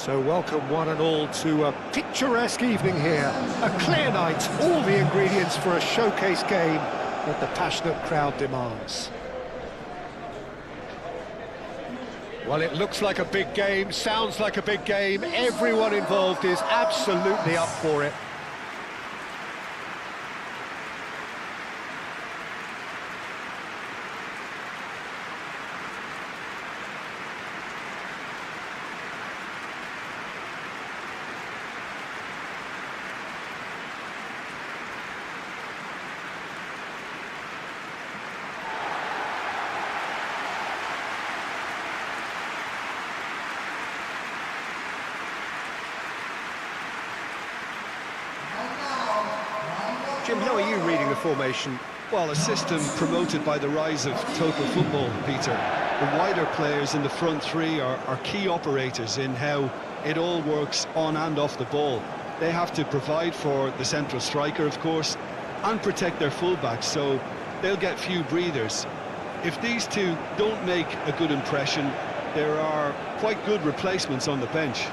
So welcome one and all to a picturesque evening here. A clear night, all the ingredients for a showcase game that the passionate crowd demands. Well, it looks like a big game, sounds like a big game. Everyone involved is absolutely up for it. Jim, how are you reading the formation? Well, a system promoted by the rise of total football, Peter. The wider players in the front three are key operators in how it all works on and off the ball. They have to provide for the central striker, of course, and protect their fullbacks, so they'll get few breathers. If these two don't make a good impression, there are quite good replacements on the bench.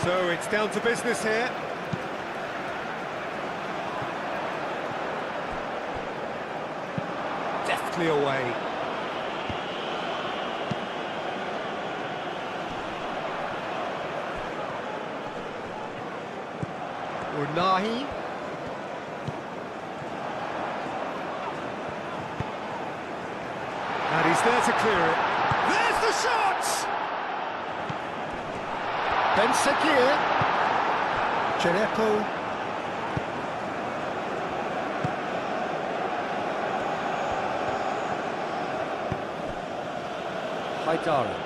So it's down to business here. Deftly away. Unahi. And he's there to clear it. There's the shot! Ben Sekir, Cherepo, Haidara,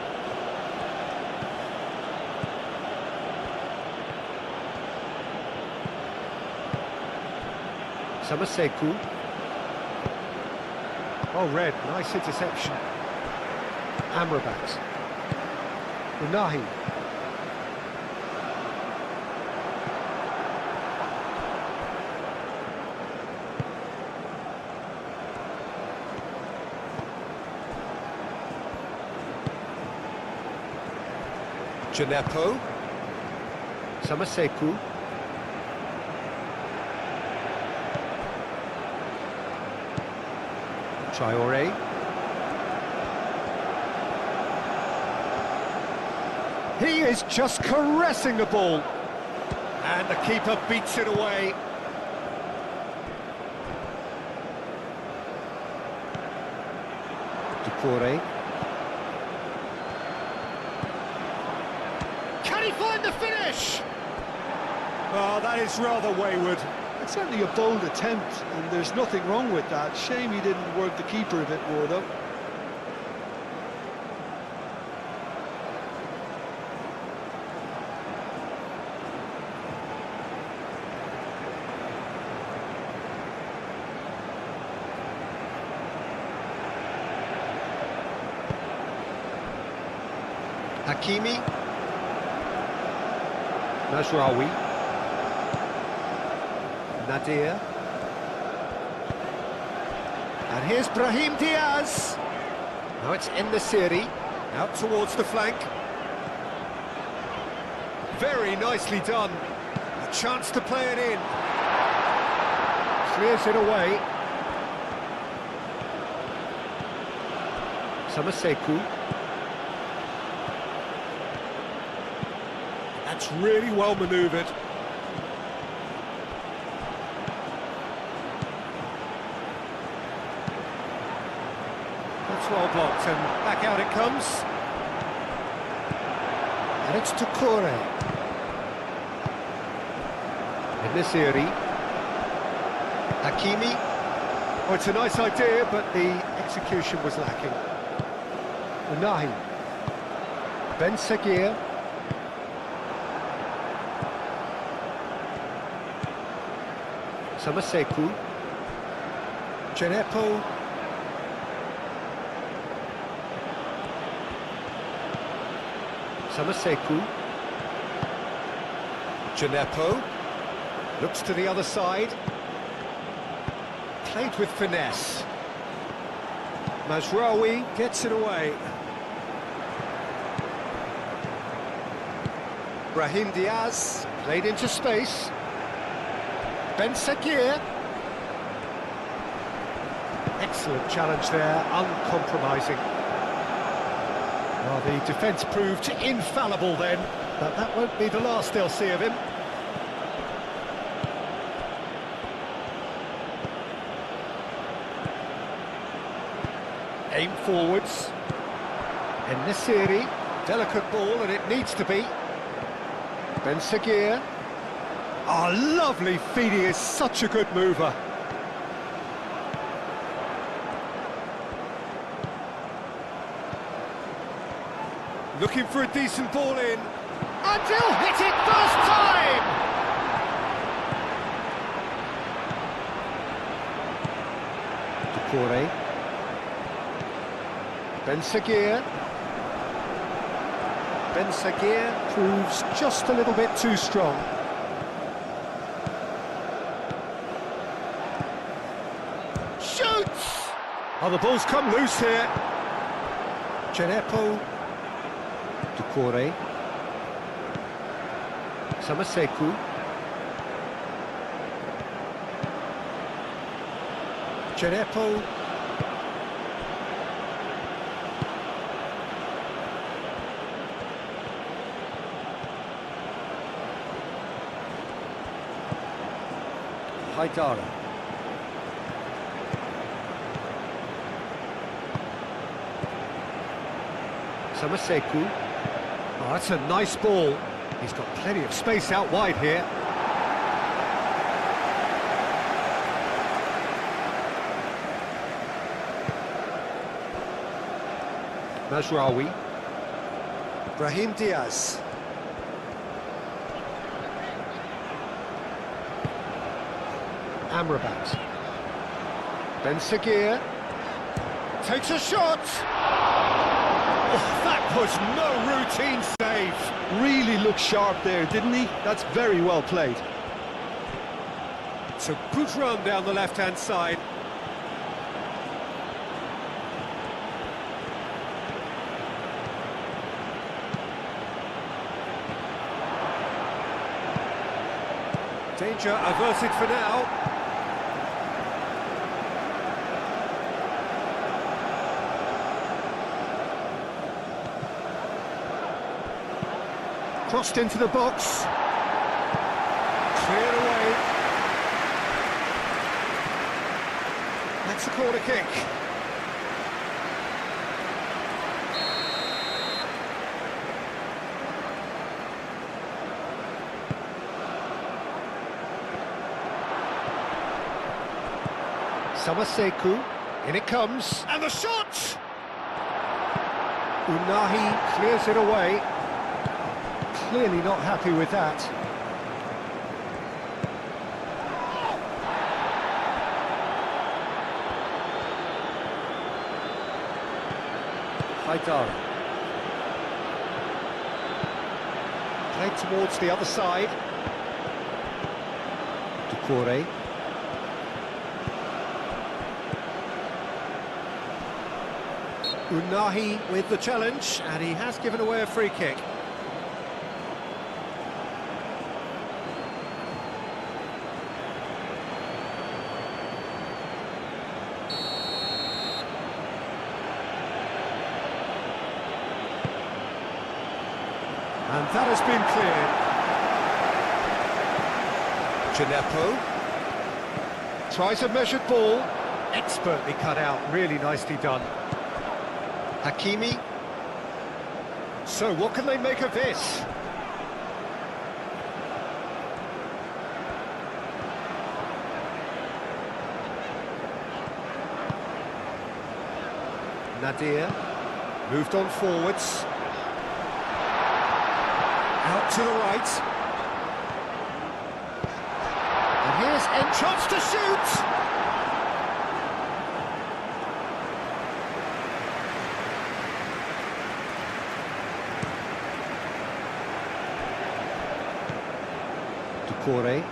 Samaseku. Oh, red, nice interception. Amrabat, Unahi. Janepo, Samaseku, Traore, he is just caressing the ball, and the keeper beats it away. Ducouré. Find the finish! Oh, that is rather wayward. It's certainly a bold attempt, and there's nothing wrong with that. Shame he didn't work the keeper a bit more, though. Hakimi. Najraoui, Nadir, and here's Brahim Diaz. Now it's En-Nesyri, out towards the flank. Very nicely done. A chance to play it in. Clears it away. Samaseku. That's really well manoeuvred. That's well blocked, and back out it comes. And it's Ducouré. En-Nesyri. Hakimi. Oh, it's a nice idea, but the execution was lacking. Unahi. Ben Sekir. Samaseku, Cherepo, Samaseku. Gineppo. Looks to the other side. Played with finesse. Mazraoui gets it away. Brahim Diaz, played into space. Ben Seguir. Excellent challenge there, uncompromising. Well, the defence proved infallible then, but that won't be the last they'll see of him. Aim forwards. En-Nesyri, delicate ball, and it needs to be. Ben Seguir. Oh, lovely feed, he is such a good mover. Looking for a decent ball in. And he'll hit it first time! Doucouré. Ben Seguir. Ben Seguir proves just a little bit too strong. Shoots! Oh, the ball's come loose here. Gineppo. Doucouré. Samaseku. Gineppo. Haidara. Samaseku. Oh, that's a nice ball. He's got plenty of space out wide here. Mazraoui. Brahim Diaz. Amrabat. Ben Seguir. Takes a shot! Oh, that was no routine save. Really looked sharp there, didn't he? That's very well played. It's a good run down the left-hand side. Danger averted for now. Crossed into the box. Cleared away. That's a corner kick. Samaseku, in it comes, and the shot! Unahi clears it away. Clearly not happy with that. Haidara. Played towards the other side. Doucouré. Unahi with the challenge, and he has given away a free kick. And that has been cleared. Gineppo tries a measured ball, expertly cut out, really nicely done. Hakimi. So what can they make of this? Nadir moved on forwards. Out to the right. And here's entrance to shoot! Doucouré.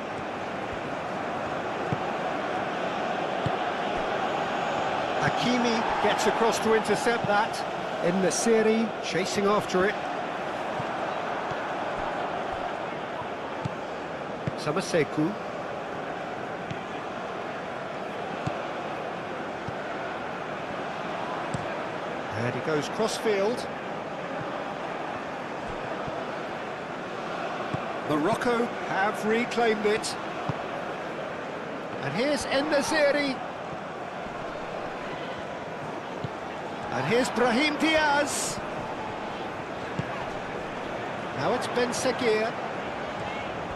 Hakimi gets across to intercept that. In the series, chasing after it. Samaseku. And he goes cross-field. Morocco have reclaimed it. And here's En-Nesyri. And here's Brahim Diaz. Now it's Ben Seguir.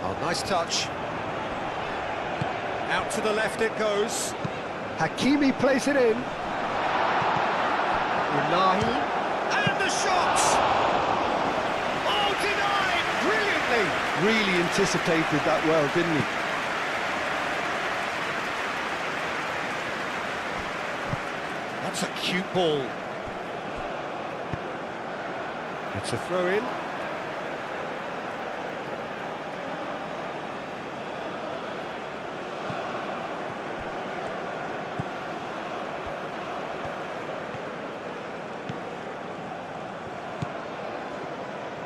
Oh, nice touch. Out to the left it goes. Hakimi plays it in. Unahi. And the shot! Oh, denied! Brilliantly! Really anticipated that well, didn't he? That's a cute ball. It's a throw-in.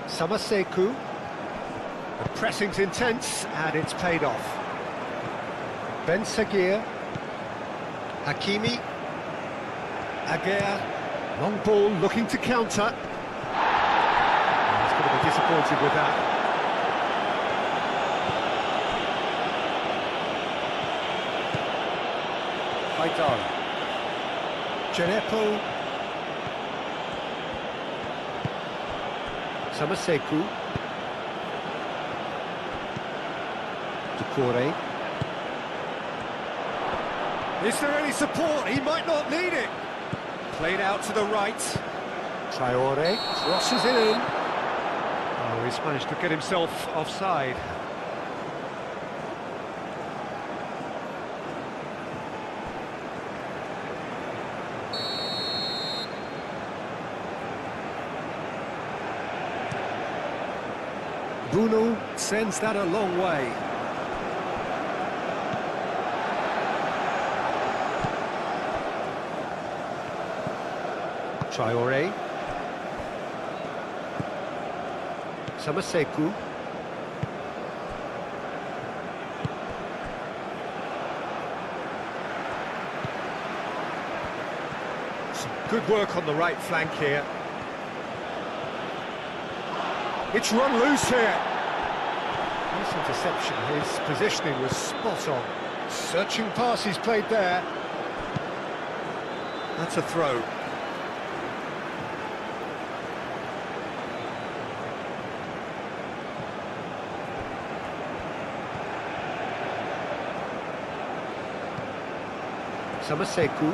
Samaseku. The pressing's intense, and it's paid off. Ben Seguir. Hakimi. Aguirre. Long ball, looking to counter. He's going to be disappointed with that. Haidar. Djenepo. Samaseku. Doucouré. Is there any support? He might not need it. Played out to the right. Traoré crosses it in. Oh, he's managed to get himself offside. Bruno sends that a long way. Traoré. Samaseku. Some good work on the right flank here. It's run loose here. Nice interception. His positioning was spot on. Searching pass he's played there. That's a throw. Samaseku.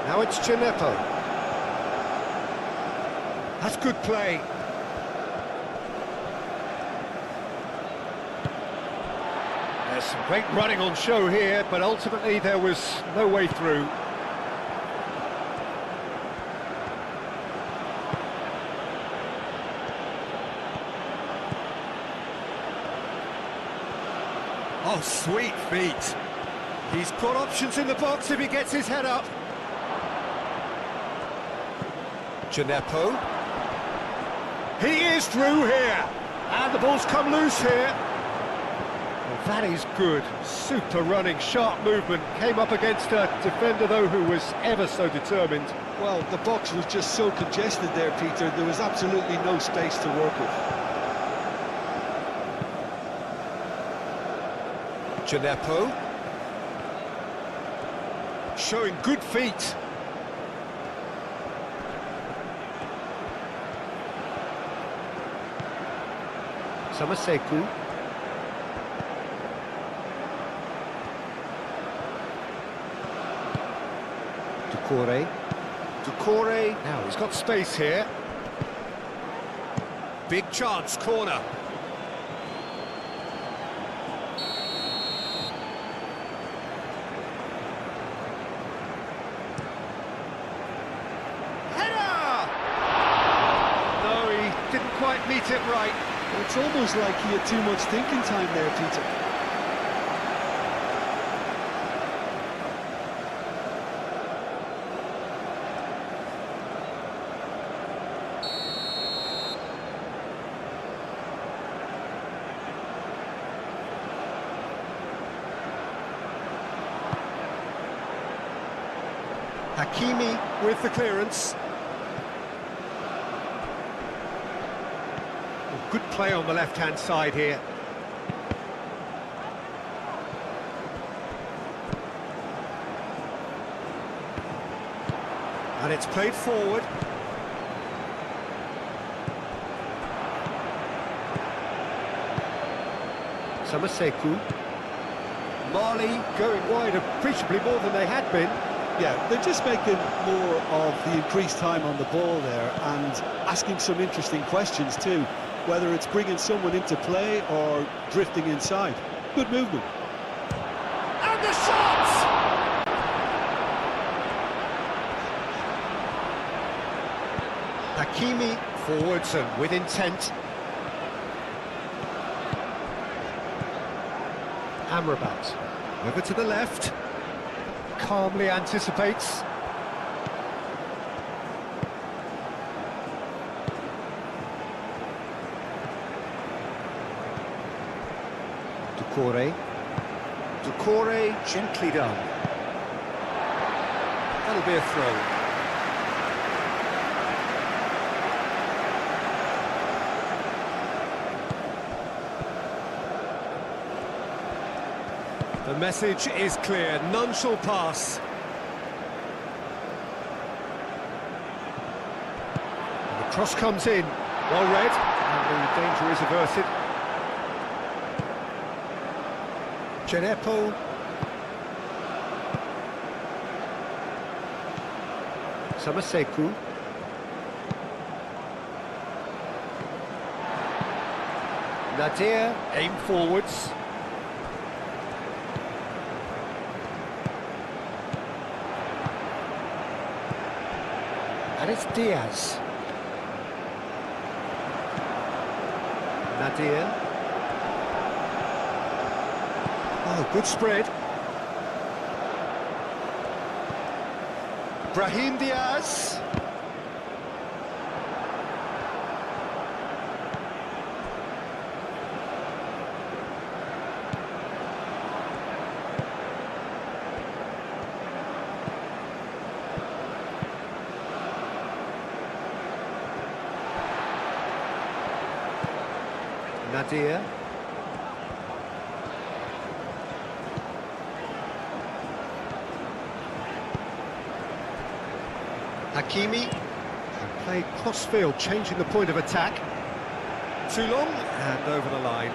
Now it's Djenepo. That's good play. There's some great running on show here, but ultimately there was no way through. Oh, sweet feet. He's got options in the box if he gets his head up. Djenepo. He is through here. And the ball's come loose here. Well, that is good. Super running, sharp movement. Came up against a defender, though, who was ever so determined. Well, the box was just so congested there, Peter. There was absolutely no space to work with. Djenepo. Showing good feet. Samaseku. Doucouré. Doucouré. Now he's got space here. Big chance, corner. Header! No, he didn't quite meet it right. It's almost like he had too much thinking time there, Peter. Hakimi with the clearance. Good play on the left-hand side here. And it's played forward. Samaseku. Mali going wide appreciably more than they had been. Yeah, they're just making more of the increased time on the ball there and asking some interesting questions too, whether it's bringing someone into play or drifting inside. Good movement. And the shot! Hakimi forwards and with intent. Amrabat over to the left. Calmly anticipates. Doucouré, gently done. That'll be a throw. The message is clear, none shall pass. And the cross comes in, well read, and the danger is averted. Djenepo. Samaseku. Nadir, aim forwards. And it's Diaz. Nadir. Oh, good spread. Brahim Diaz. Nadir. Hakimi. Played cross-field, changing the point of attack. Too long, and over the line.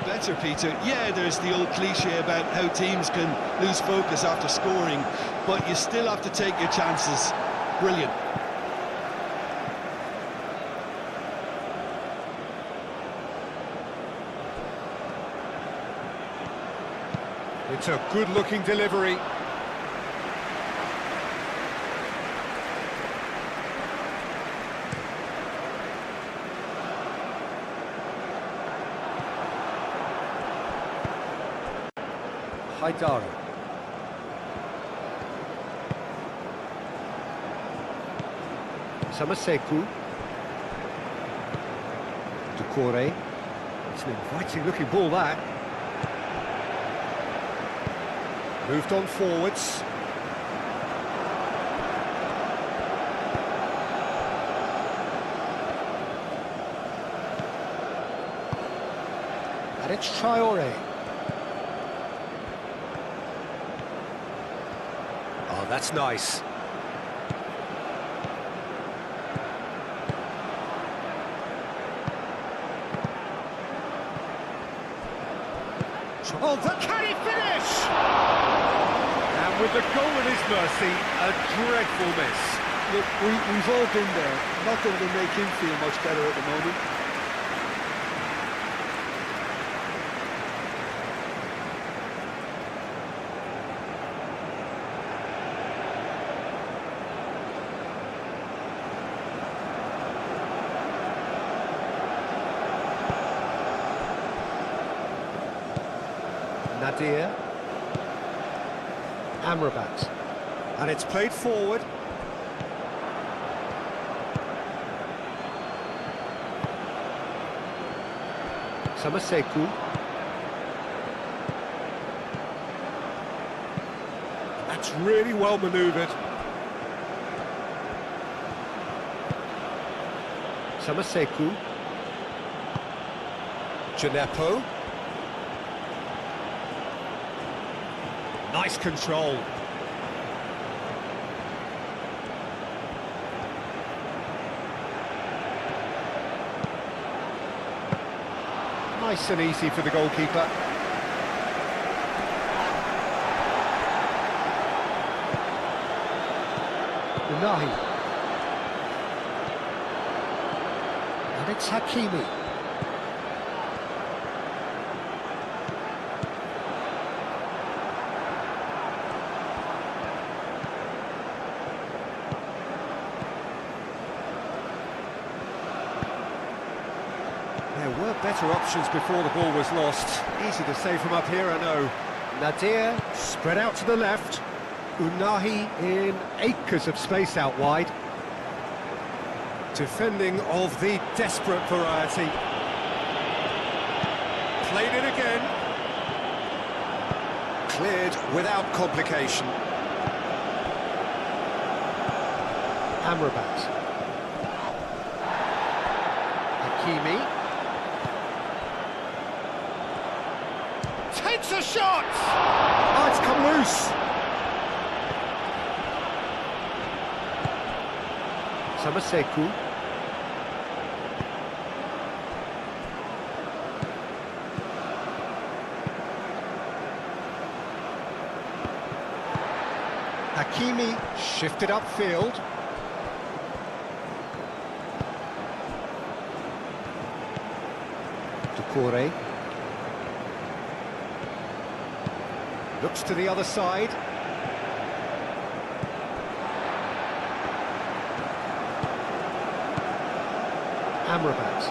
Better, Peter. Yeah, there's the old cliche about how teams can lose focus after scoring, but you still have to take your chances. Brilliant. It's a good-looking delivery. Haidara. Samaseku. Doucouré. It's an inviting-looking ball, that. Moved on forwards. And it's Traoré. Oh, that's nice. Oh, can he finish? And with the goal at his mercy, a dreadful miss. Look, we've all been there. Nothing will make him feel much better at the moment. Nadir. Amrabat. And it's played forward. Samaseku. That's really well manoeuvred. Samaseku. Gineppo. Nice control. Nice and easy for the goalkeeper. Unahi. And it's Hakimi. There were better options before the ball was lost. Easy to say from up here, I know. Nadir spread out to the left. Unahi in acres of space out wide. Defending of the desperate variety. Played it again. Cleared without complication. Amrabat. Hakimi. Takes a shot! Oh, it's come loose. Samaseku. Hakimi shifted upfield. Doucouré. Looks to the other side. Amrabat.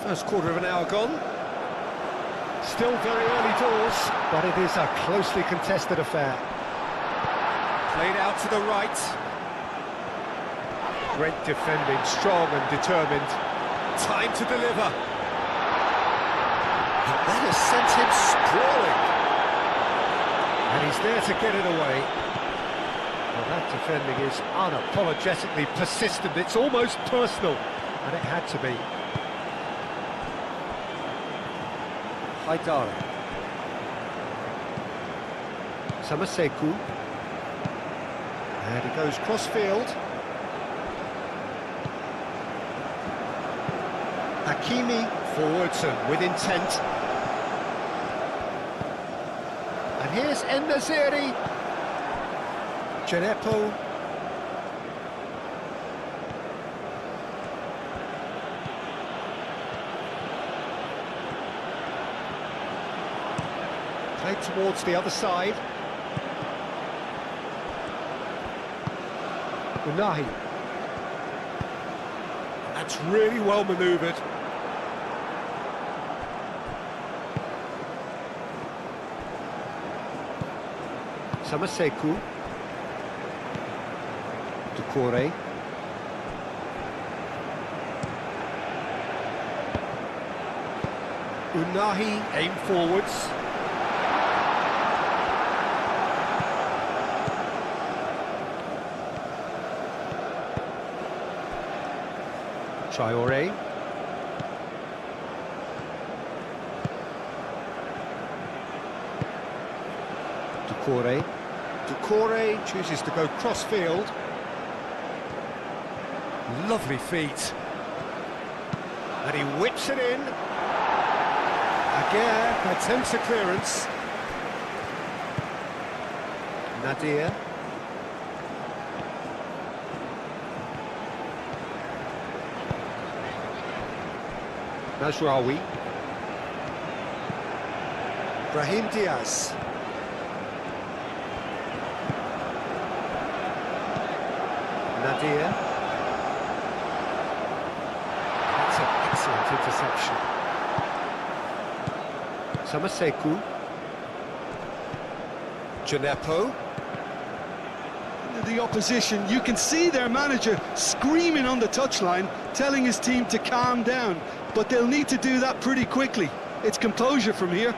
First quarter of an hour gone. Still very early doors, but it is a closely contested affair. Played out to the right. Great defending, strong and determined. Time to deliver. And that has sent him sprawling. And he's there to get it away. Well, that defending is unapologetically persistent. It's almost personal, and it had to be. Haidara. Samaseku. And he goes cross-field. Hakimi forwards and with intent. And here's En-Nesyri. Gineppo. Played towards the other side. Unahi. That's really well manoeuvred. Samaseku. Doucouré. Unahi aim forwards. Traoré. Doucouré. Doucouré chooses to go cross-field. Lovely feet. And he whips it in. Aguirre attempts a clearance. Nadir. Mazraoui. Brahim Diaz. Nadir. That's an excellent interception. Samaseku. Gineppo. The opposition, you can see their manager screaming on the touchline, telling his team to calm down, but they'll need to do that pretty quickly. It's composure from here.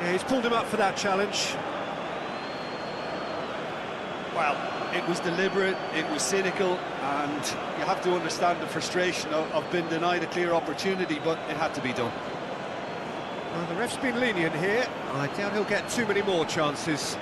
Yeah, he's pulled him up for that challenge. Well, it was deliberate, it was cynical, and you have to understand the frustration of being denied a clear opportunity, but it had to be done. Well, the ref's been lenient here. I doubt he'll get too many more chances.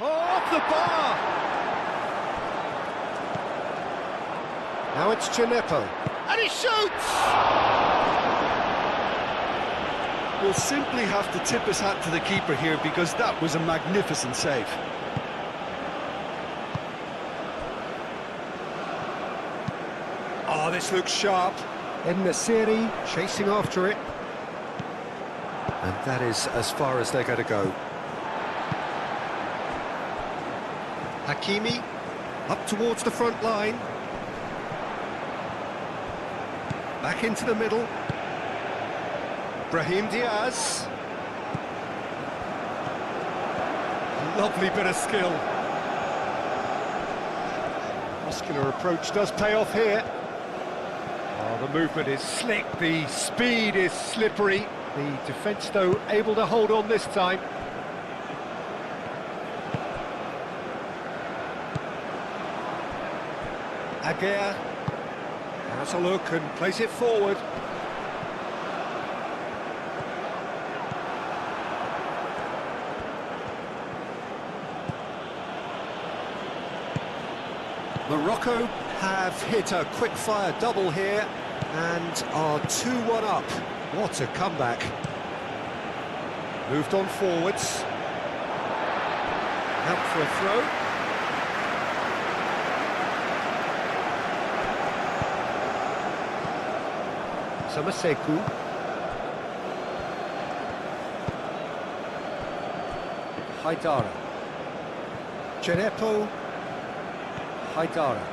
Oh, off the bar! Now it's Gineppo. And he shoots! We'll simply have to tip his hat to the keeper here, because that was a magnificent save. Oh, this looks sharp. En-Nesyri chasing after it. And that is as far as they're going to go. Hakimi up towards the front line. Back into the middle. Brahim Diaz. Lovely bit of skill. Muscular approach does pay off here. Oh, the movement is slick, the speed is slippery. The defence, though, able to hold on this time. Aguirre has a look and plays it forward. Morocco have hit a quick-fire double here and are 2-1 up. What a comeback. Moved on forwards. Out for a throw. Samaseku. Haidara. Gineppo. Haidara.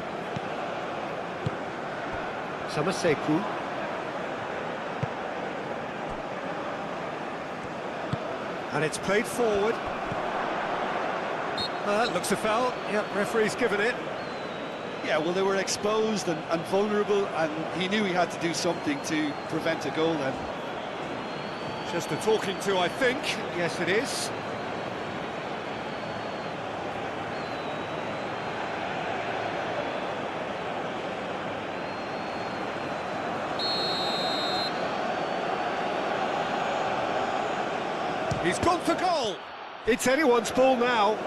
Samaseku. And it's played forward. Looks a foul. Yep, referee's given it. Yeah, well, they were exposed and vulnerable, and he knew he had to do something to prevent a goal then. Just a talking to, I think. Yes, it is. He's gone for goal. It's anyone's ball now.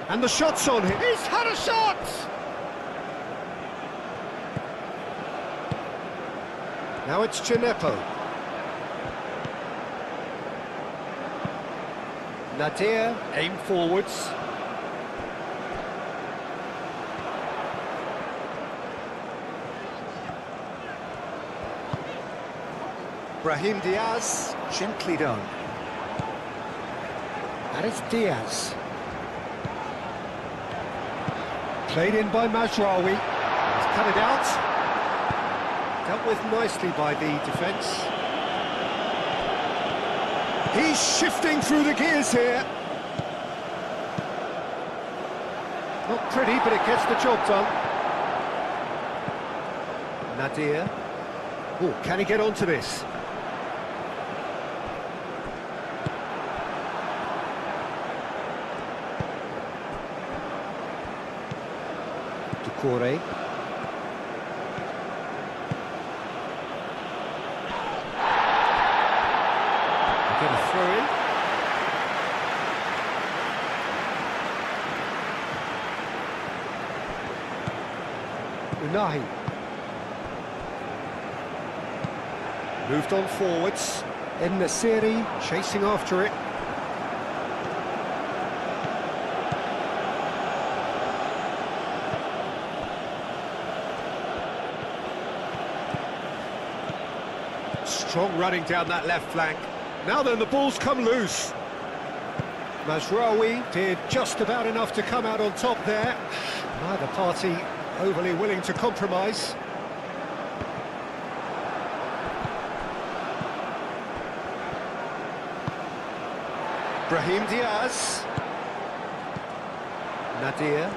And the shot's on him. He's had a shot! Now it's Gineppo. Nadir, aim forwards. Brahim Diaz, gently done. That is Diaz. Played in by Mazraoui. He's cut it out. Dealt with nicely by the defence. He's shifting through the gears here. Not pretty, but it gets the job done. Nadir. Oh, can he get onto this? Corey. Get a throw in. Unahi. Moved on forwards. En-Nesyri chasing after it. Strong running down that left flank. Now then, the ball's come loose. Mazraoui did just about enough to come out on top there. Neither party overly willing to compromise. Brahim Diaz. Nadir.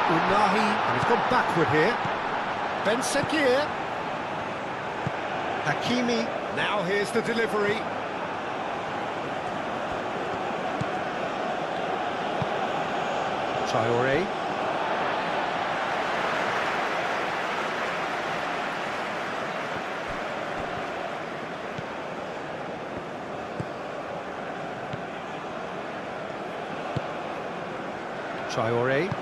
Unahi, and he's gone backward here. Ben Sakir. Hakimi, now here's the delivery. Traoré. Traoré.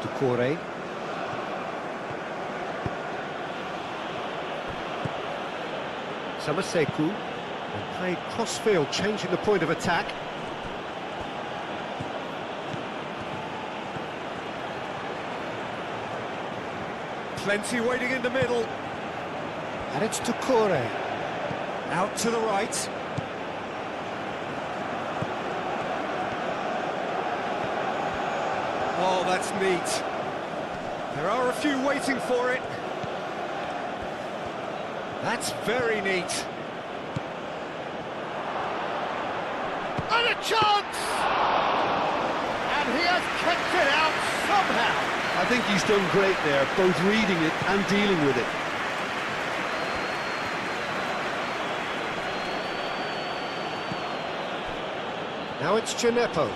Doucouré. Samaseku, and played cross-field, changing the point of attack. Plenty waiting in the middle. And it's Doucouré. Out to the right. Oh, that's neat. There are a few waiting for it. That's very neat. And a chance! And he has kept it out somehow. I think he's done great there, both reading it and dealing with it. Now it's Gineppo.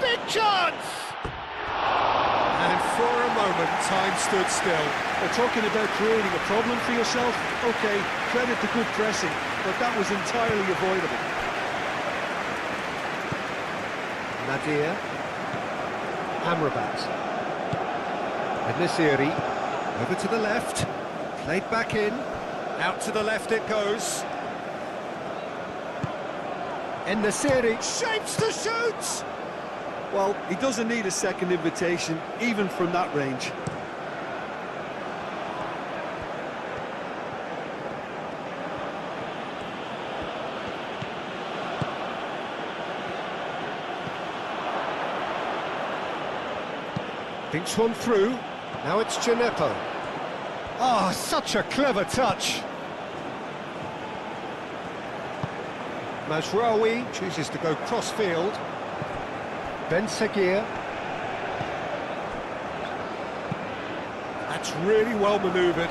Big chance! And for a moment, time stood still. They're talking about creating a problem for yourself. OK, credit to good pressing, but that was entirely avoidable. Nadir. Amrabat. Ednesiri. Over to the left. Played back in. Out to the left it goes. Ednesiri shapes to shoot! Well, he doesn't need a second invitation, even from that range. Thinks one through. Now it's Gineppo. Oh, such a clever touch. Mazraoui chooses to go cross-field. Ben Seguir. That's really well manoeuvred.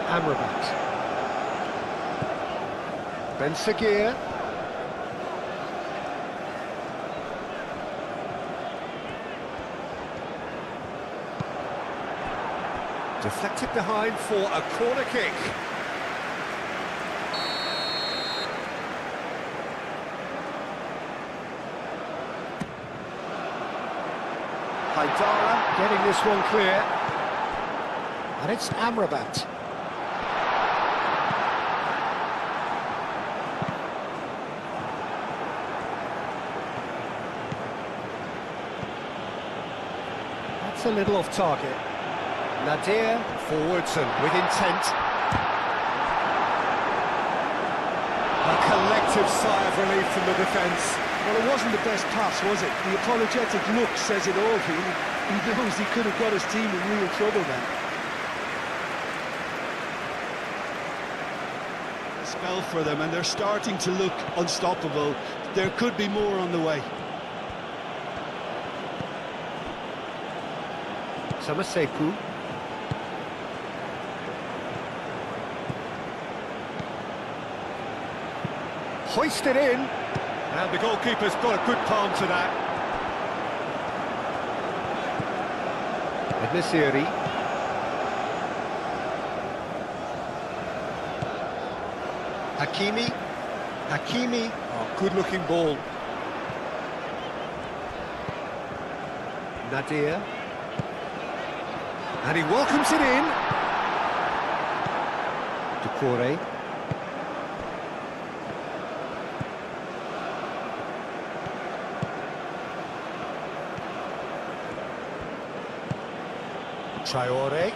Amrabat. Ben Seguir. Deflected behind for a corner kick. Haidara getting this one clear. And it's Amrabat. That's a little off target. Nadir forwards and with intent. A collective sigh of relief from the defence. Well, it wasn't the best pass, was it? The apologetic look says it all, really. He knows he could have got his team in real trouble then. A spell for them, and they're starting to look unstoppable. There could be more on the way. Samaseku. Hoisted in, and the goalkeeper's got a good palm to that. Ednesiri. Hakimi. Oh, good-looking ball. Nadir. And he welcomes it in. Doucouré. Traore.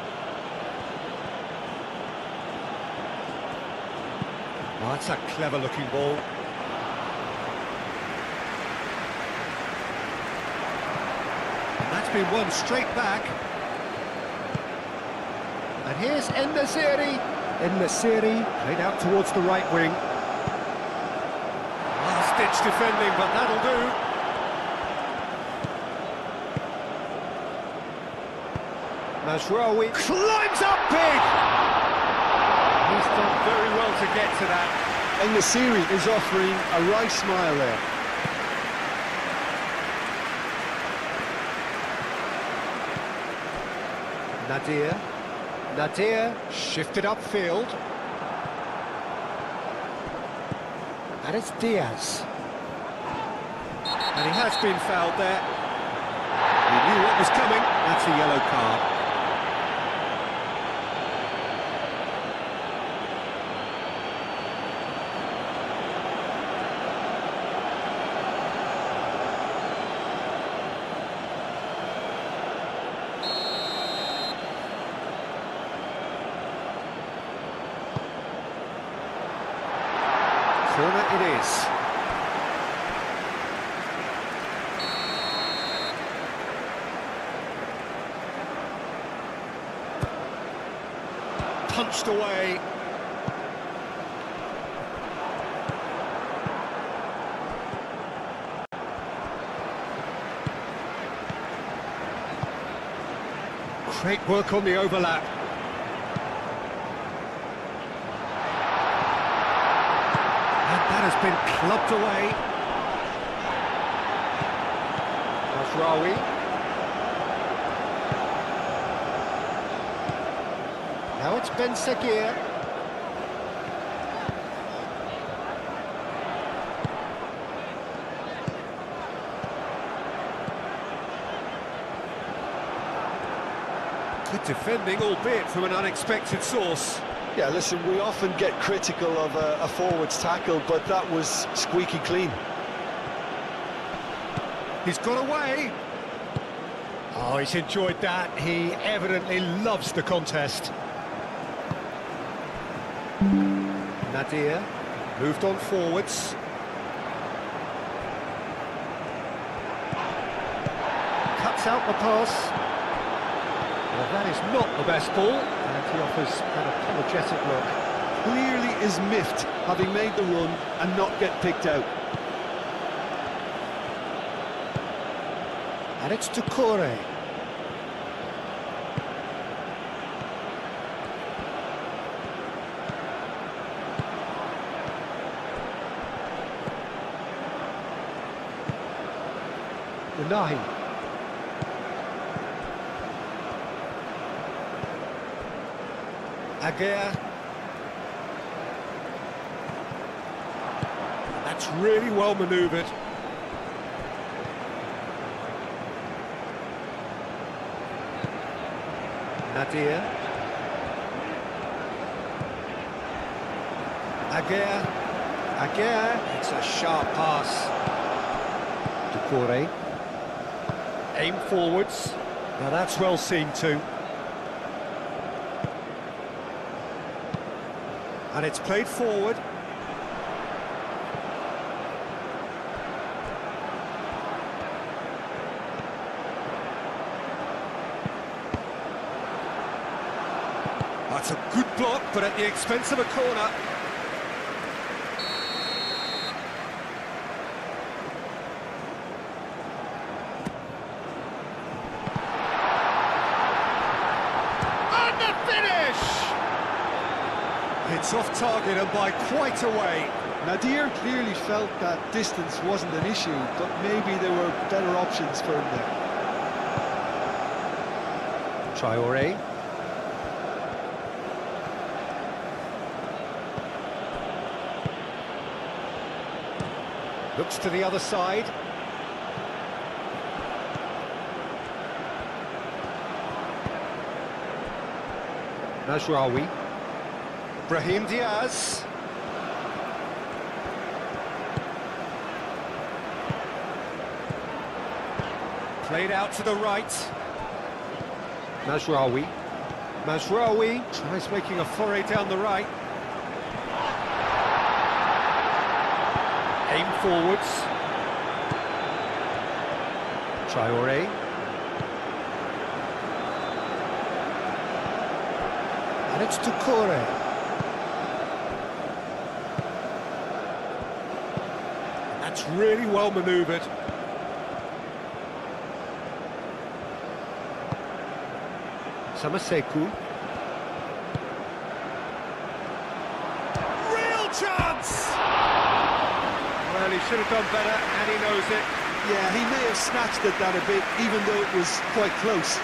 Oh, that's a clever-looking ball. And that's been won straight back. And here's En-Nesyri. En-Nesyri played out towards the right wing. Last-ditch defending, but that'll do. Mazraoui climbs up big! He's done very well to get to that. En-Nesyri is offering a right smile there. Nadir shifted upfield. And it's Diaz. And he has been fouled there. He knew what was coming. That's a yellow card. Corner it is. Punched away. Great work on the overlap. That has been clubbed away. Mazraoui. Now it's Ben Seguir. Good defending, albeit from an unexpected source. Yeah, listen, we often get critical of a forward's tackle, but that was squeaky clean. He's got away. Oh, he's enjoyed that. He evidently loves the contest. Nadir moved on forwards. Cuts out the pass. Well, that is not the best ball, and he offers an apologetic look. Clearly is miffed, having made the run and not get picked out. And it's to Corey. Unahi. Aguirre. That's really well manoeuvred. Nadir. Aguirre. Aguirre. It's a sharp pass. Doucouré. Aim forwards. Now that's well seen too. And it's played forward. That's a good block, but at the expense of a corner. And the finish! It's off target and by quite a way. Nadir clearly felt that distance wasn't an issue, but maybe there were better options for him there. Traore. Looks to the other side. Mazraoui. Brahim Diaz. Played out to the right. Mazraoui. Mazraoui tries making a foray down the right. Aim forwards. Traoré. And it's Doucouré. That's really well manoeuvred. Samaseku. Real chance! Well, he should have done better, and he knows it. Yeah, he may have snatched at that a bit, even though it was quite close.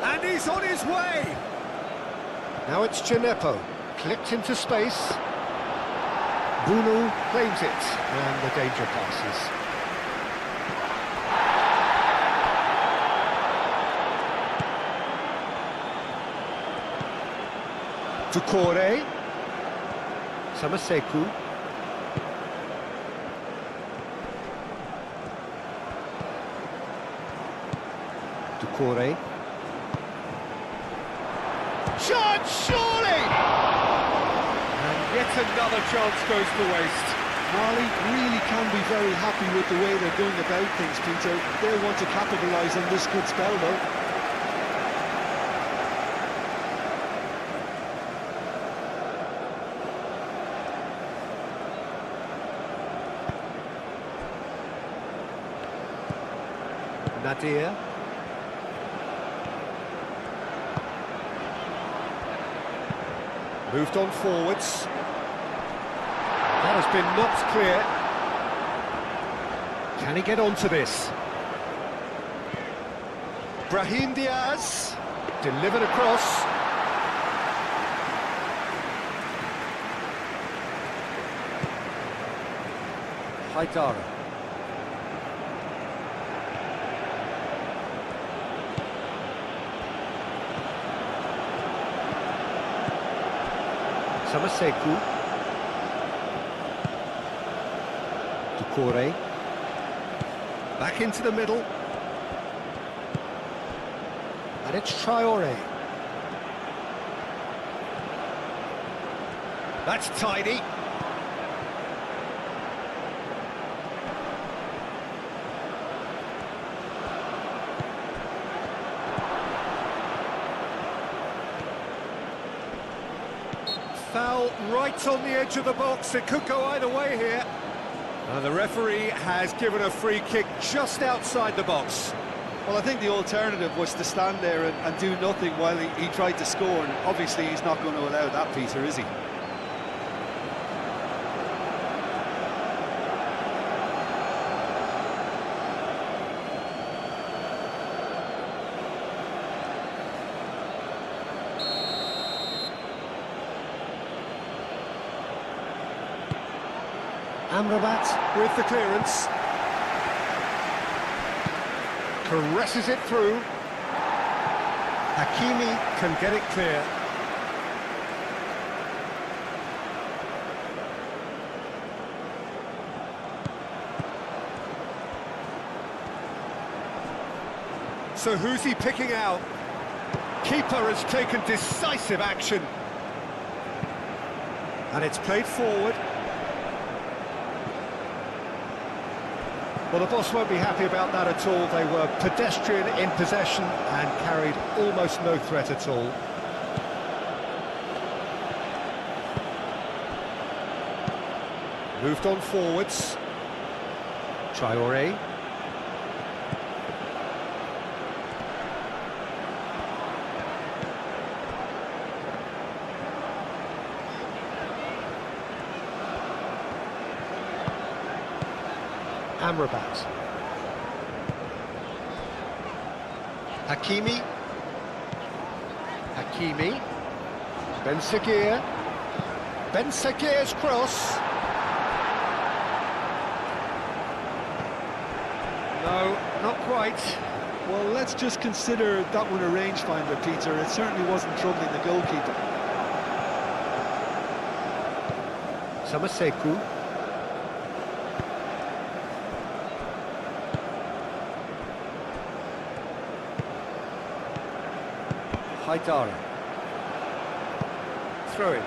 And he's on his way! Now it's Djenepo, clipped into space. Bunu claims it, and the danger passes. Doucouré. Samaseku. Doucouré. Chance, surely! And yet another chance goes to waste. Mali really can be very happy with the way they're going about things, Peter. They want to capitalise on this good spell, though. Nadir. Moved on forwards. That has been knocked clear. Can he get onto this? Brahim Diaz. Delivered across. Haidara. Samaseku. Doucouré. Back into the middle. And it's Traoré. That's tidy. Foul right on the edge of the box. It could go either way here. And the referee has given a free kick just outside the box. Well, I think the alternative was to stand there and do nothing while he tried to score, and obviously he's not going to allow that, Peter, is he? Amrabat with the clearance. Caresses it through. Hakimi can get it clear. So who's he picking out? Keeper has taken decisive action. And it's played forward. Well, the boss won't be happy about that at all. They were pedestrian in possession and carried almost no threat at all. Moved on forwards. Traoré. Amrabat. Hakimi. Hakimi. Ben Seguir. Ben Seguir's cross. No, not quite. Well, let's just consider that one a rangefinder, Peter. It certainly wasn't troubling the goalkeeper. Samaseku. Haidara. Throw in.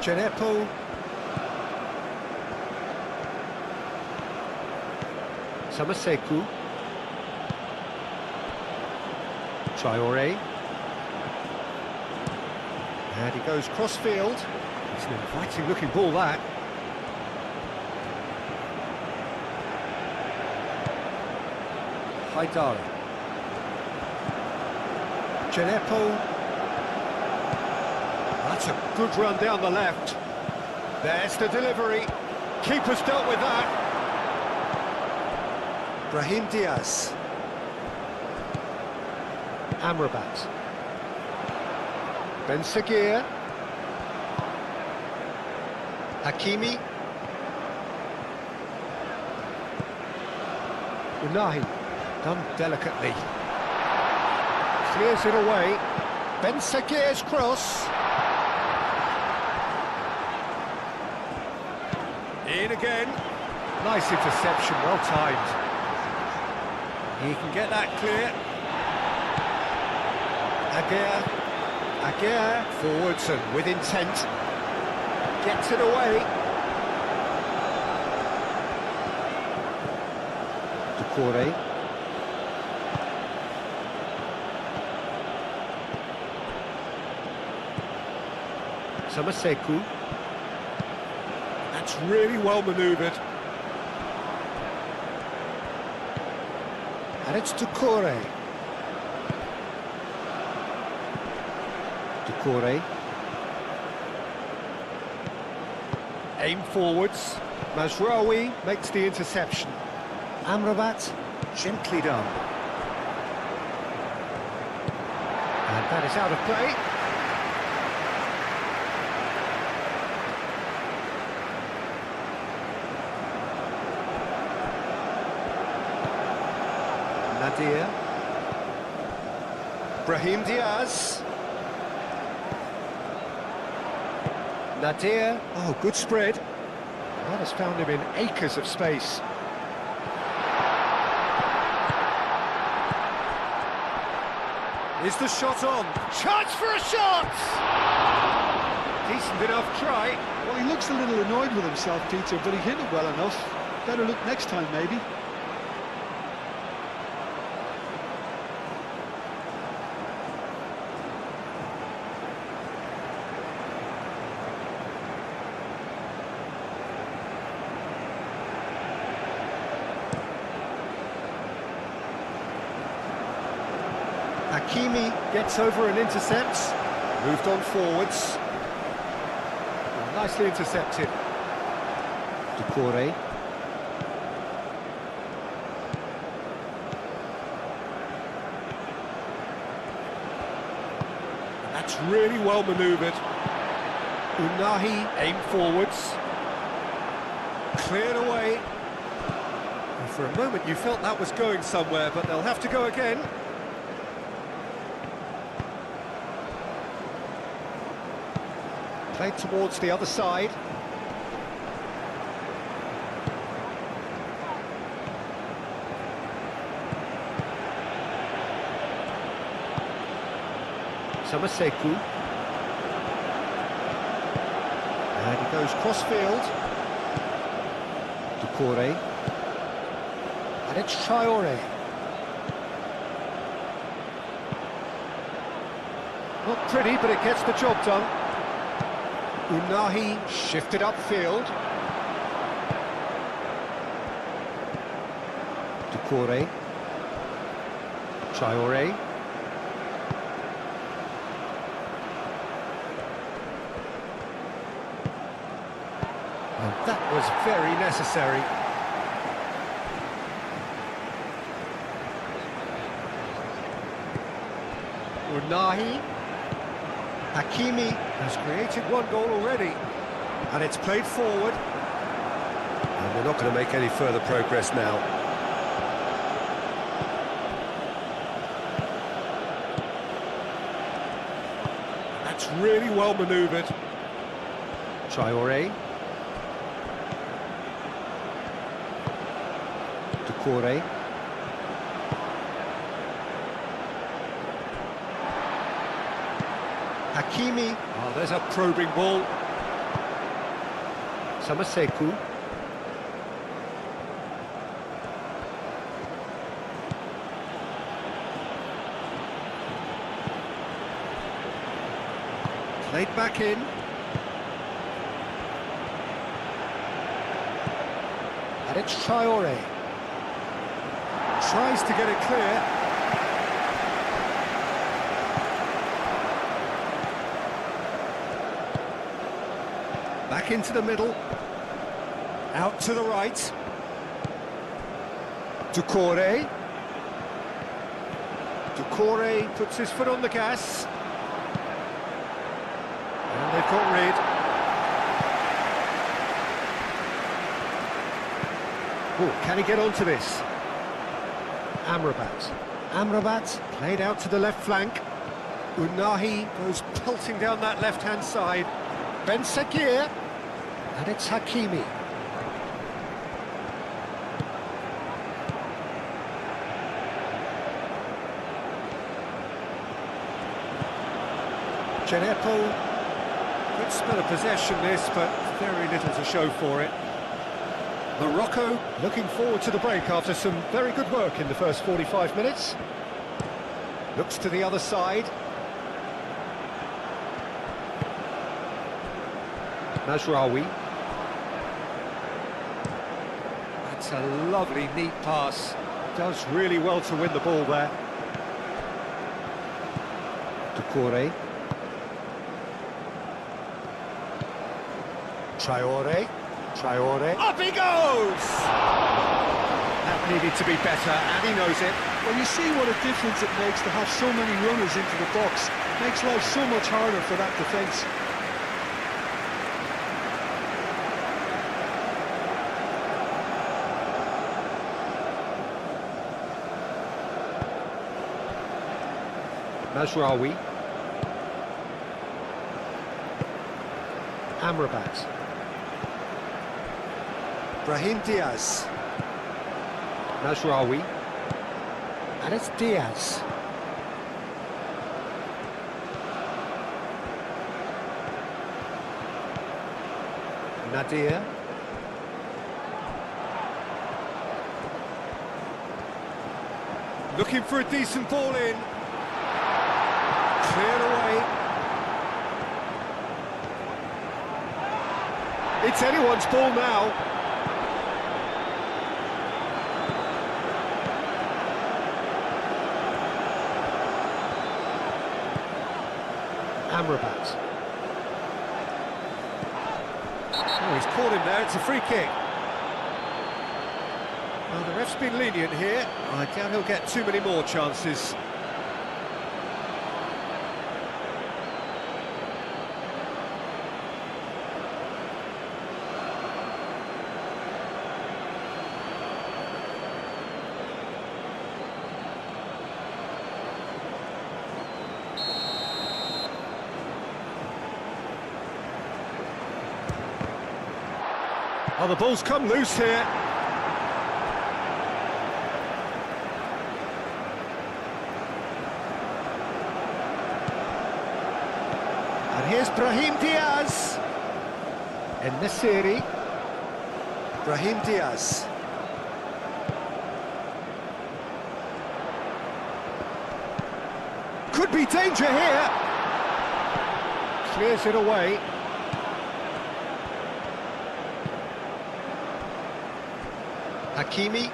Genepo. Samaseku. Traore. And he goes cross-field. It's an inviting-looking ball, that. Haidara. Genepo. That's a good run down the left. There's the delivery. Keeper's dealt with that. Brahim Diaz. Amrabat. Ben Seguir. Hakimi. Unahi. Done delicately. Clears it away. Ben Seguir's cross. In again. Nice interception, well timed. He can get that clear. Aguirre forwards and with intent. Gets it away. Doucouré. Samaseku. That's really well manoeuvred. And it's Doucouré. Doucouré. Aim forwards. Mazraoui makes the interception. Amrabat, gently done. And that is out of play. Nadir. Brahim Diaz. Nadir. Oh, good spread. That has found him in acres of space. Is the shot on? Chance for a shot! Decent enough try. Well, he looks a little annoyed with himself, Peter, but he hit it well enough. Better look next time, maybe. Hakimi gets over and intercepts. Moved on forwards. Nicely intercepted. Doucouré. That's really well manoeuvred. Unahi aim forwards. Cleared away. And for a moment you felt that was going somewhere, but they'll have to go again. Played towards the other side. Samaseku. And he goes cross-field. Doucouré. And it's Traore. Not pretty, but it gets the job done. Unahi shifted upfield. Doucouré. Traore. And that was very necessary. Unahi. Hakimi has created one goal already. And it's played forward. And we're not going to make any further progress now. That's really well manoeuvred. Traoré. Doucouré. Hakimi. Oh, there's a probing ball. Samaseku. Played back in. And it's Traoré. Tries to get it clear. Back into the middle. Out to the right. Doucouré. Doucouré puts his foot on the gas. And they've got rid. Oh, can he get onto this? Amrabat. Amrabat played out to the left flank. Unahi goes pelting down that left-hand side. Ben Sekir. And it's Hakimi. Djenepo. Good spell of possession this, but very little to show for it. Morocco looking forward to the break after some very good work in the first 45 minutes. Looks to the other side. Mazraoui. That's a lovely, neat pass. Does really well to win the ball there. Doucouré. Traoré. Traoré. Up he goes! That needed to be better, and he knows it. Well, you see what a difference it makes to have so many runners into the box. Makes life so much harder for that defence. Mazraoui. Amrabat. Brahim Diaz. Mazraoui. And it's Diaz. Nadir. Looking for a decent ball in. Cleared away. It's anyone's ball now. Amrabat. Oh, he's caught him there, it's a free kick. Well, the ref's been lenient here. I doubt he'll get too many more chances. Oh, the ball's come loose here. And here's Brahim Diaz. En-Nesyri. Brahim Diaz. Could be danger here. Clears it away. Hakimi.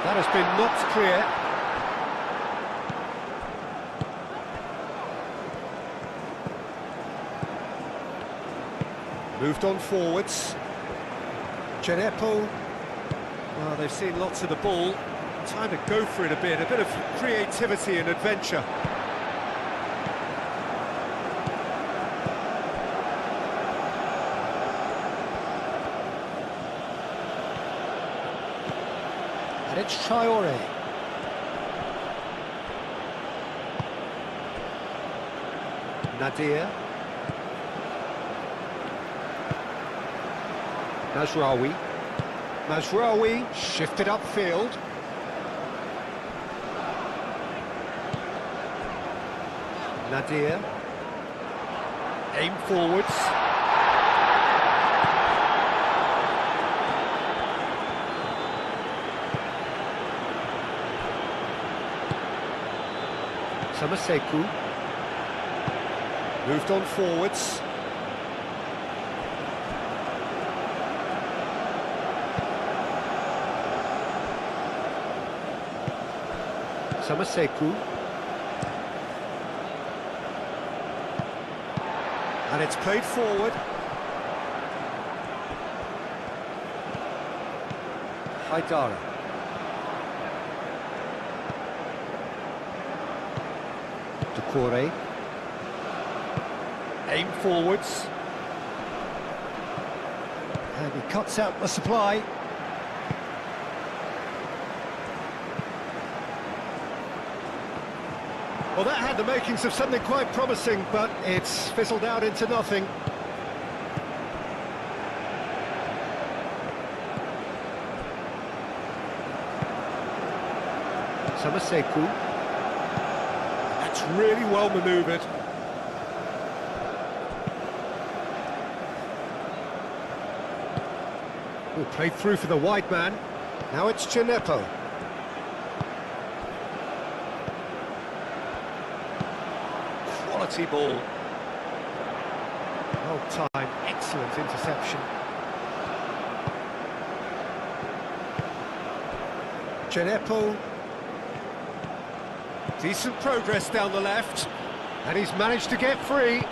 That has been knocked clear. Moved on forwards. Djenepo. Well, they've seen lots of the ball. Time to go for it a bit of creativity and adventure. And it's Traore. Nadir. Mazraoui. Mazraoui shifted upfield. Nadir. Aim forwards. Samaseku. Moved on forwards. Samaseku. And it's played forward. Haidara. Doucouré. Aim forwards. And he cuts out the supply. Well, that had the makings of something quite promising, but it's fizzled out into nothing. Samaseku. That's really well manoeuvred. Oh, played through for the wide man. Now it's Djenepo. Quality ball. Well timed, excellent interception. Djenepo. Decent progress down the left. And he's managed to get free.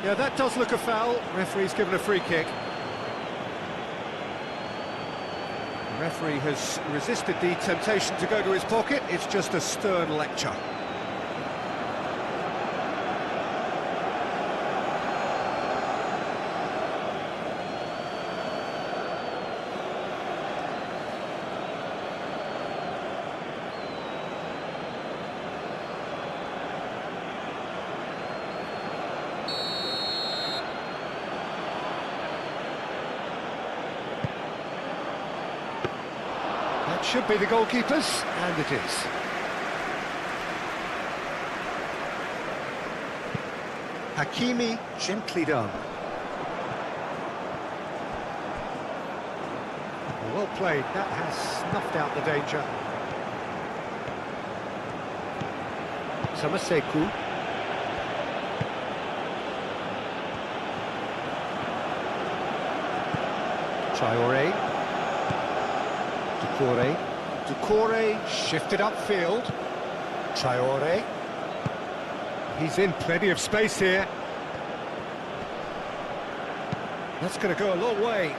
Yeah, that does look a foul. Referee's given a free kick. The referee has resisted the temptation to go to his pocket. It's just a stern lecture. Should be the goalkeepers, and it is. Hakimi, gently done. Well played, that has snuffed out the danger. Samaseku. Traore. Doucouré shifted upfield. Traore. He's in plenty of space here. That's going to go a long way.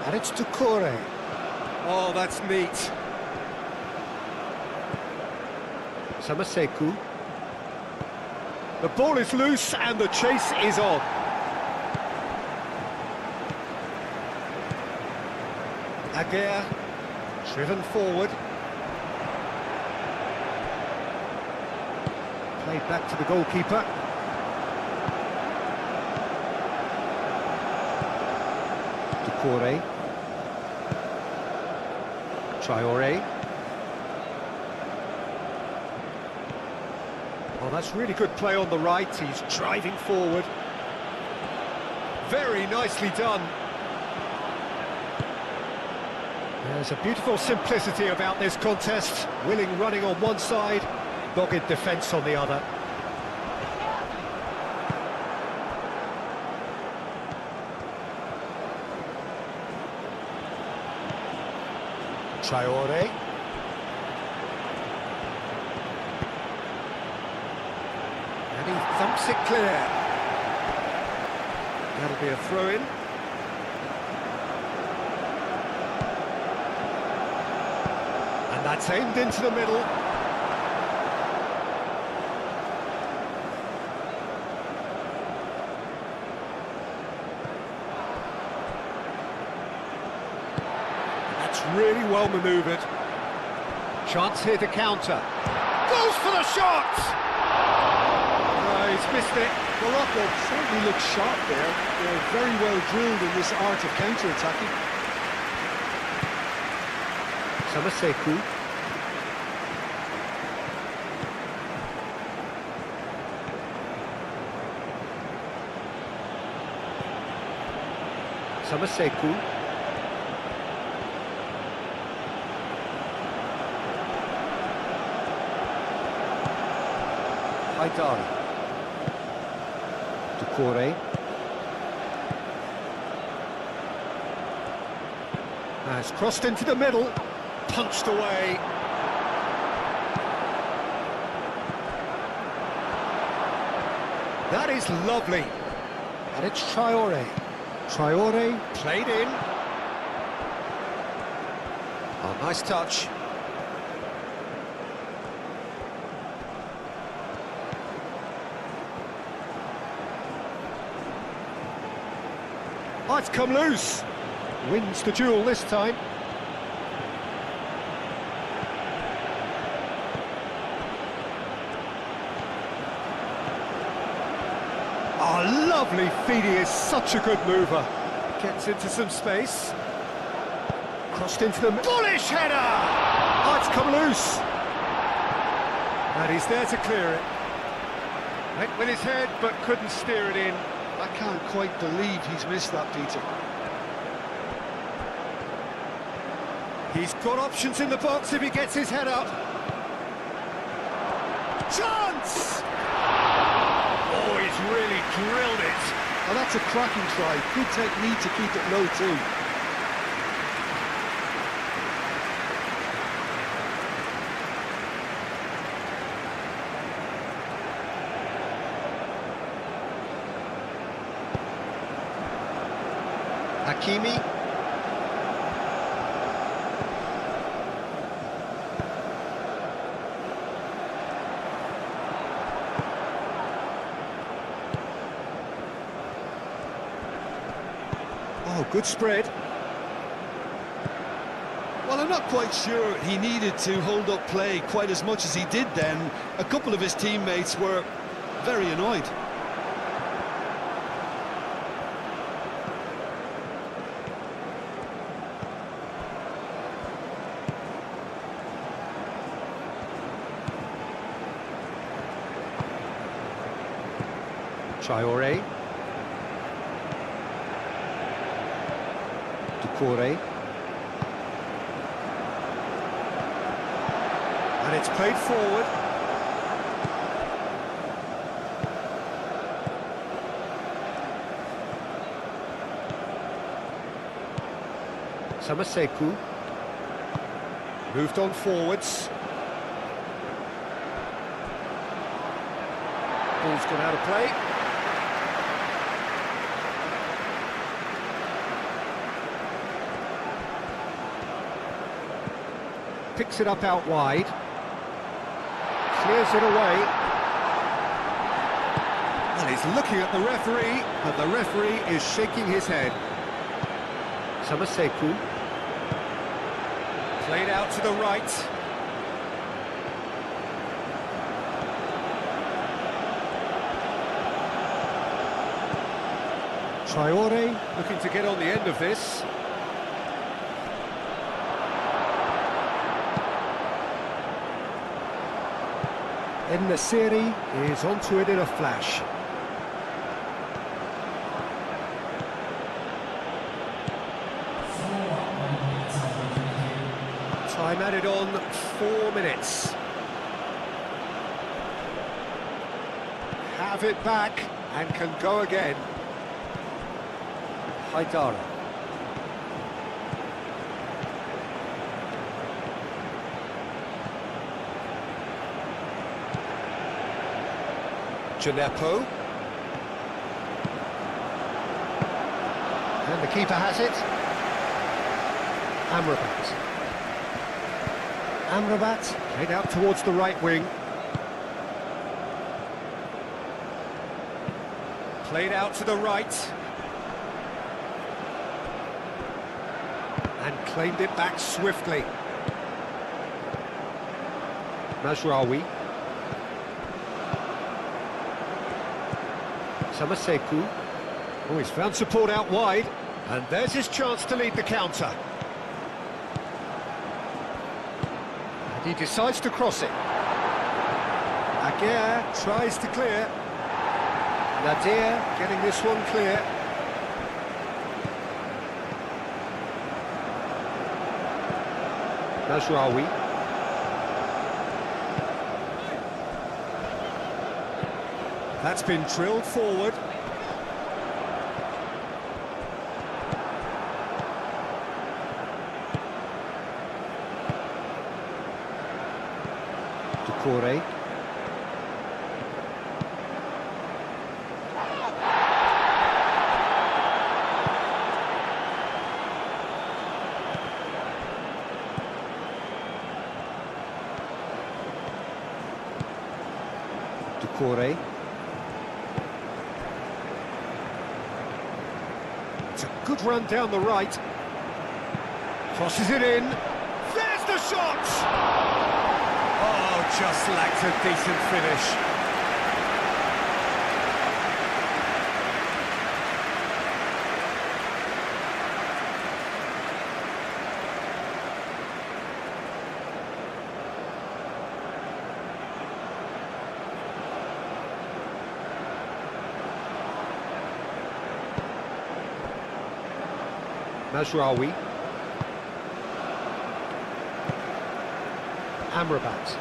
And it's Doucouré. Oh, that's neat. Samaseku. The ball is loose and the chase is on. Aguirre, driven forward. Played back to the goalkeeper. Doucouré. Traore. Well, that's really good play on the right. He's driving forward. Very nicely done. There's a beautiful simplicity about this contest. Willing running on one side, dogged defence on the other. Traore. And he thumps it clear. That'll be a throw-in. And that's aimed into the middle. That's really well manoeuvred. Chance here to counter. Goes for the shot! No, he's missed it. Morocco certainly looks sharp there. They're very well drilled in this art of counter-attacking. Samaseku. Samaseku. Haidara. Ducore. Has crossed into the middle, punched away. That is lovely. And it's Traore. Traore played in. Oh, nice touch. Oh, it's come loose. Wins the duel this time. Oh, lovely feed. He is such a good mover. Gets into some space. Crossed into the... Bullish header! Oh, it's come loose. And he's there to clear it. Went with his head, but couldn't steer it in. I can't quite believe he's missed that, Peter. He's got options in the box if he gets his head up. Chance! Oh, he's really drilled it. Oh, that's a cracking try. Good technique to keep it low too. Hakimi. Oh, good spread. Well, I'm not quite sure he needed to hold up play quite as much as he did then. A couple of his teammates were very annoyed. Traore. Ducore. And it's played forward. Samaseku. Moved on forwards. Ball's gone out of play. Picks it up out wide. Clears it away. And he's looking at the referee, and the referee is shaking his head. Samaseku. Played out to the right. Traore looking to get on the end of this. En-Nesyri is onto it in a flash. Time added on 4 minutes. Have it back and can go again. Haidara. Gineppo. The keeper has it. Amrabat. Amrabat played out towards the right wing. Played out to the right. And claimed it back swiftly. Mazraoui. Samaseku. Oh, he's found support out wide. And there's his chance to lead the counter. And he decides to cross it. Aguirre tries to clear. Nadir getting this one clear. Mazraoui. That's been drilled forward. Doucouré. Doucouré. It's a good run down the right. Crosses it in. There's the shot! Oh, just lacked a decent finish. Mazraoui. Amrabat.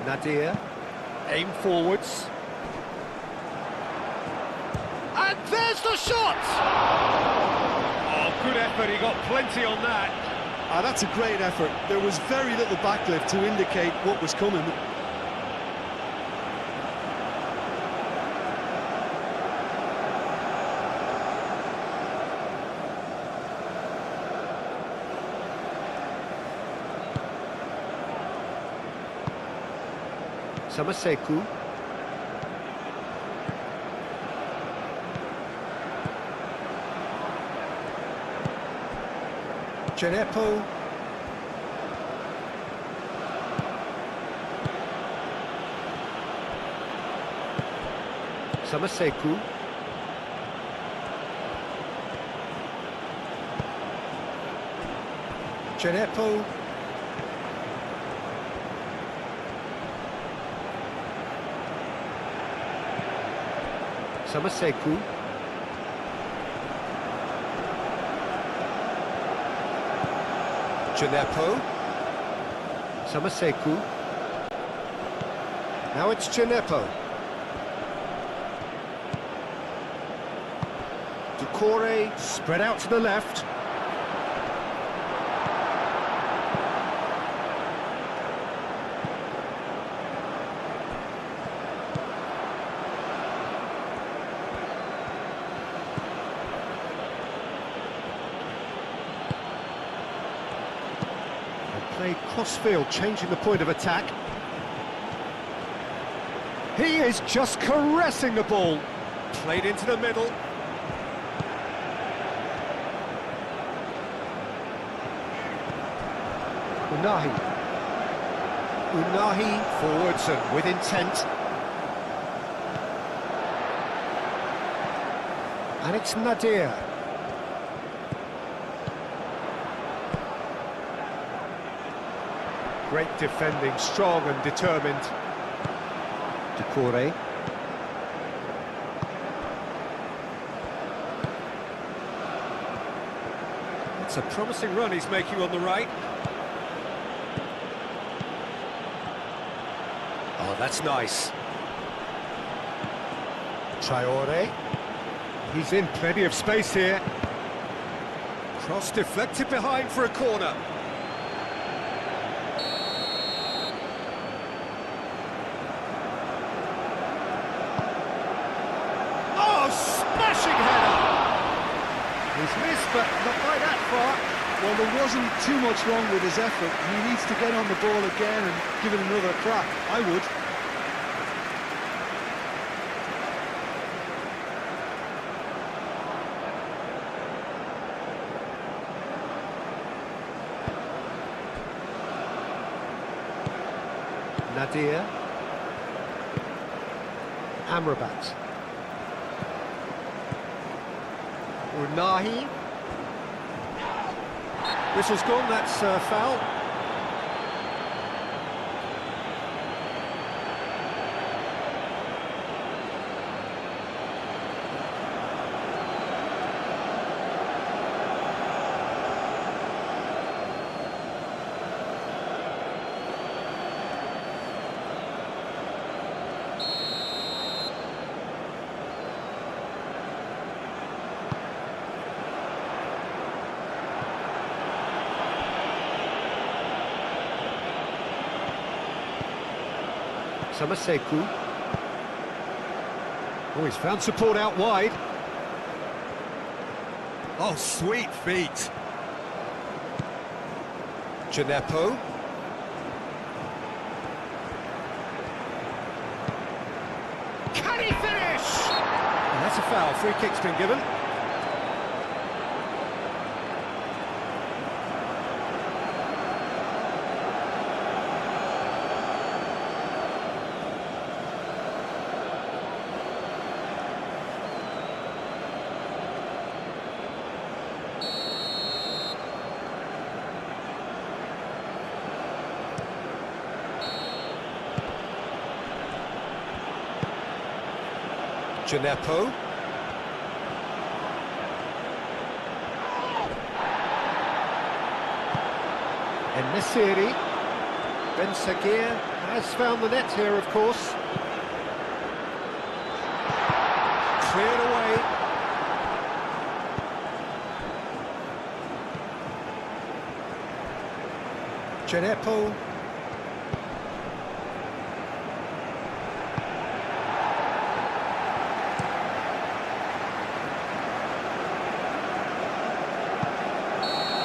Nadir. Aim forwards. And there's the shot! Oh, good effort, he got plenty on that. That's a great effort. There was very little backlift to indicate what was coming. Samaseku. Djenepo. Samaseku. Djenepo. Samaseku. Djenepo. Samaseku. Now it's Djenepo. Doucouré spread out to the left. Played cross-field, changing the point of attack. He is just caressing the ball. Played into the middle. Unahi forwards and with intent. And it's Nadir. Great defending, strong and determined. Doucouré. It's a promising run he's making on the right. Oh, that's nice. Traoré. He's in plenty of space here. Cross deflected behind for a corner. Oh, smashing header! He's missed, but not by that far. Well, there wasn't too much wrong with his effort. He needs to get on the ball again and give it another crack. I would. Nadir. Amrabat. Unahi. Whistle's gone, that's foul. Samaseku. Oh, he's found support out wide. Oh, sweet feet. Gineppo. Can he finish? And that's a foul. Free kick's been given. Gineppo. And Nesiri. Ben Sagir has found the net here, of course. Cleared away. Gineppo.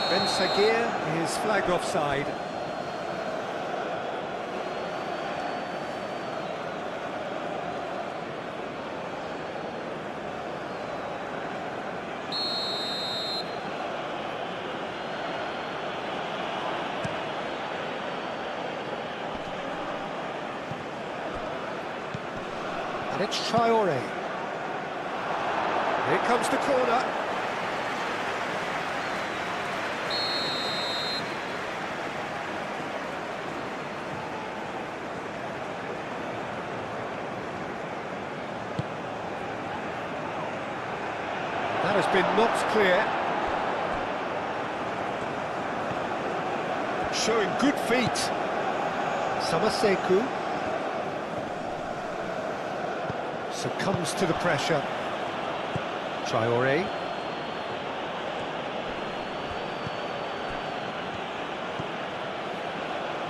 Ben Sagir is flagged offside. And it's Traore. Here comes the corner. That has been knocked clear. Showing good feet. Samaseku succumbs to the pressure. Traore.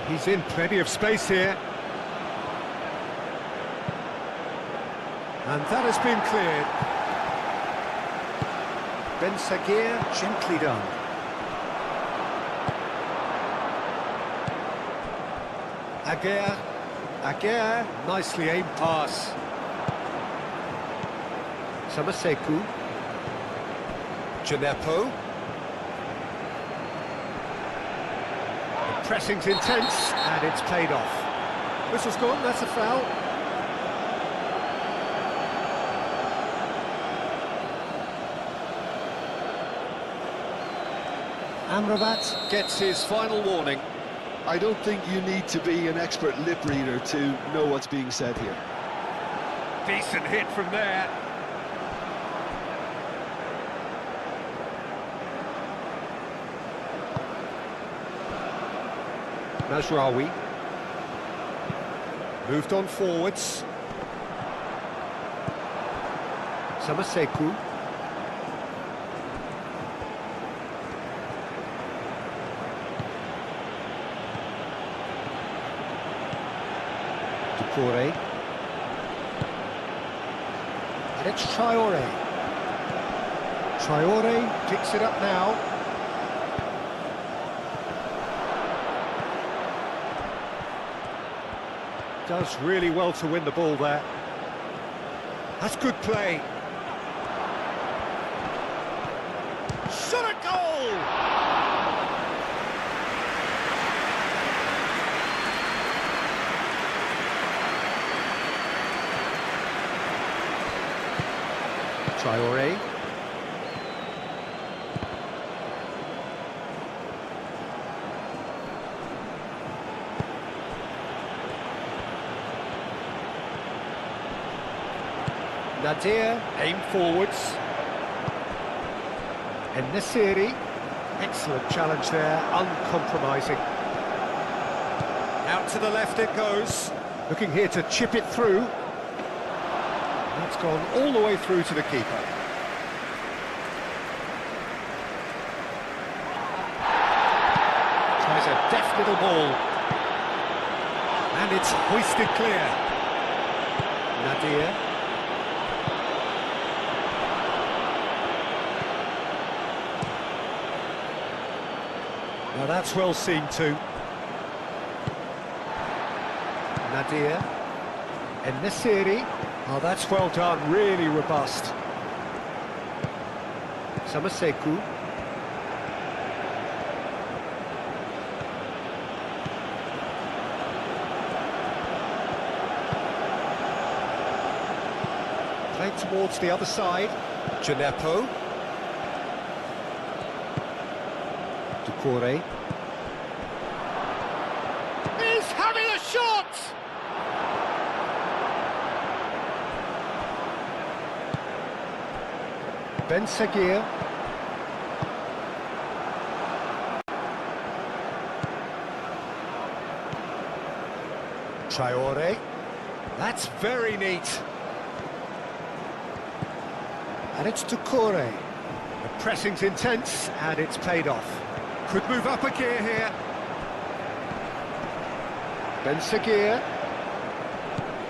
He's in plenty of space here. And that has been cleared. Ben Sagir, gently done. Aguirre, nicely aimed pass. Samaseku. Gineppo. The pressing's intense, and it's played off. Whistle's gone, that's a foul. Amrabat gets his final warning. I don't think you need to be an expert lip reader to know what's being said here. Decent hit from there. Mazraoui. Moved on forwards. Samaseku. Ducouré. And it's Traore. Traore picks it up now. Does really well to win the ball there. That's good play. Shot a goal! Traore. Nadir, aim forwards. And Nasiri, excellent challenge there, uncompromising. Out to the left it goes. Looking here to chip it through. That's gone all the way through to the keeper. Tries a deft little ball. And it's hoisted clear. Nadir. Now that's well seen too. Nadir. And Nasiri. Oh, that's well done, really robust. Samaseku. Played towards the other side. Gineppo. Ducouré. He's having a shot! Ben Seguir. Traore. That's very neat. And it's Ducouré. The pressing's intense and it's paid off. Could move up a gear here. Ben Seguir.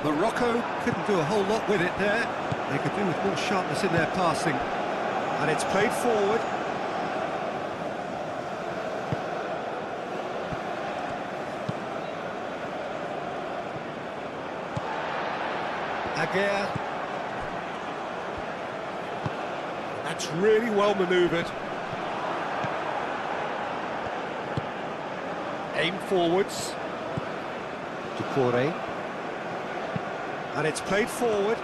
Morocco couldn't do a whole lot with it there. They could do with more sharpness in their passing. And it's played forward. Aguirre. That's really well manoeuvred. Aim forwards. Ducouré. And it's played forward.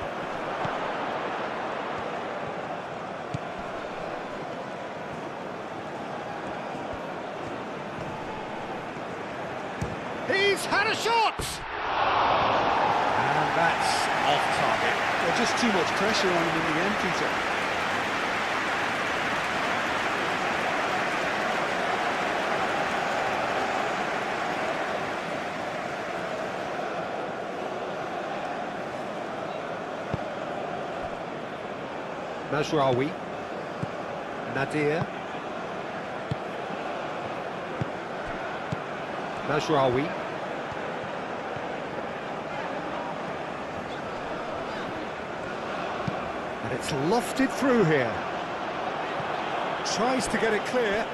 He's had a shot! And that's off target. Well, just too much pressure on him in the end, Peter. Mazraoui. Nadir. Mazraoui. And it's lofted through here. Tries to get it clear.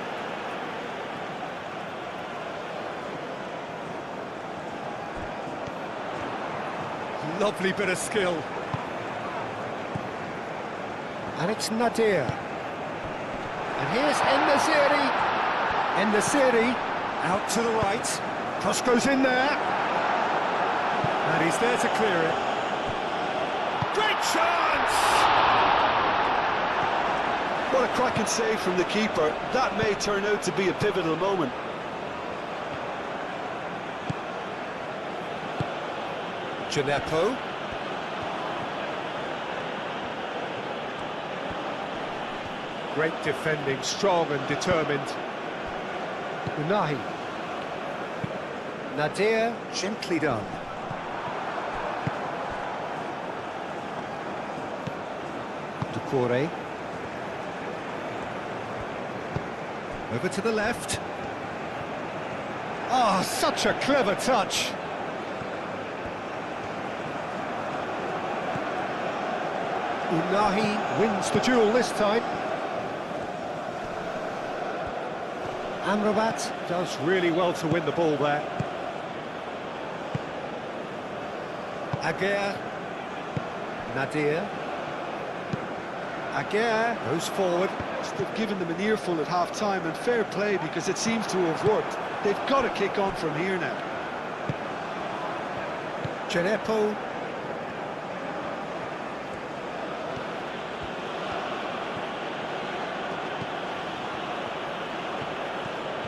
Lovely bit of skill. And it's Nadir. And here's En-Nesyri. En-Nesyri out to the right. Cross goes in there. And he's there to clear it. Great chance! What a cracking save from the keeper. That may turn out to be a pivotal moment. Gineppo. Great defending, strong and determined. Unahi. Nadir, gently done. Ducouré. Over to the left. Oh, such a clever touch. Unahi wins the duel this time. Amrabat does really well to win the ball there. Aguirre. Nadir. Aguirre goes forward. They've given them an earful at half-time, and fair play, because it seems to have worked. They've got to kick on from here now. Genepo.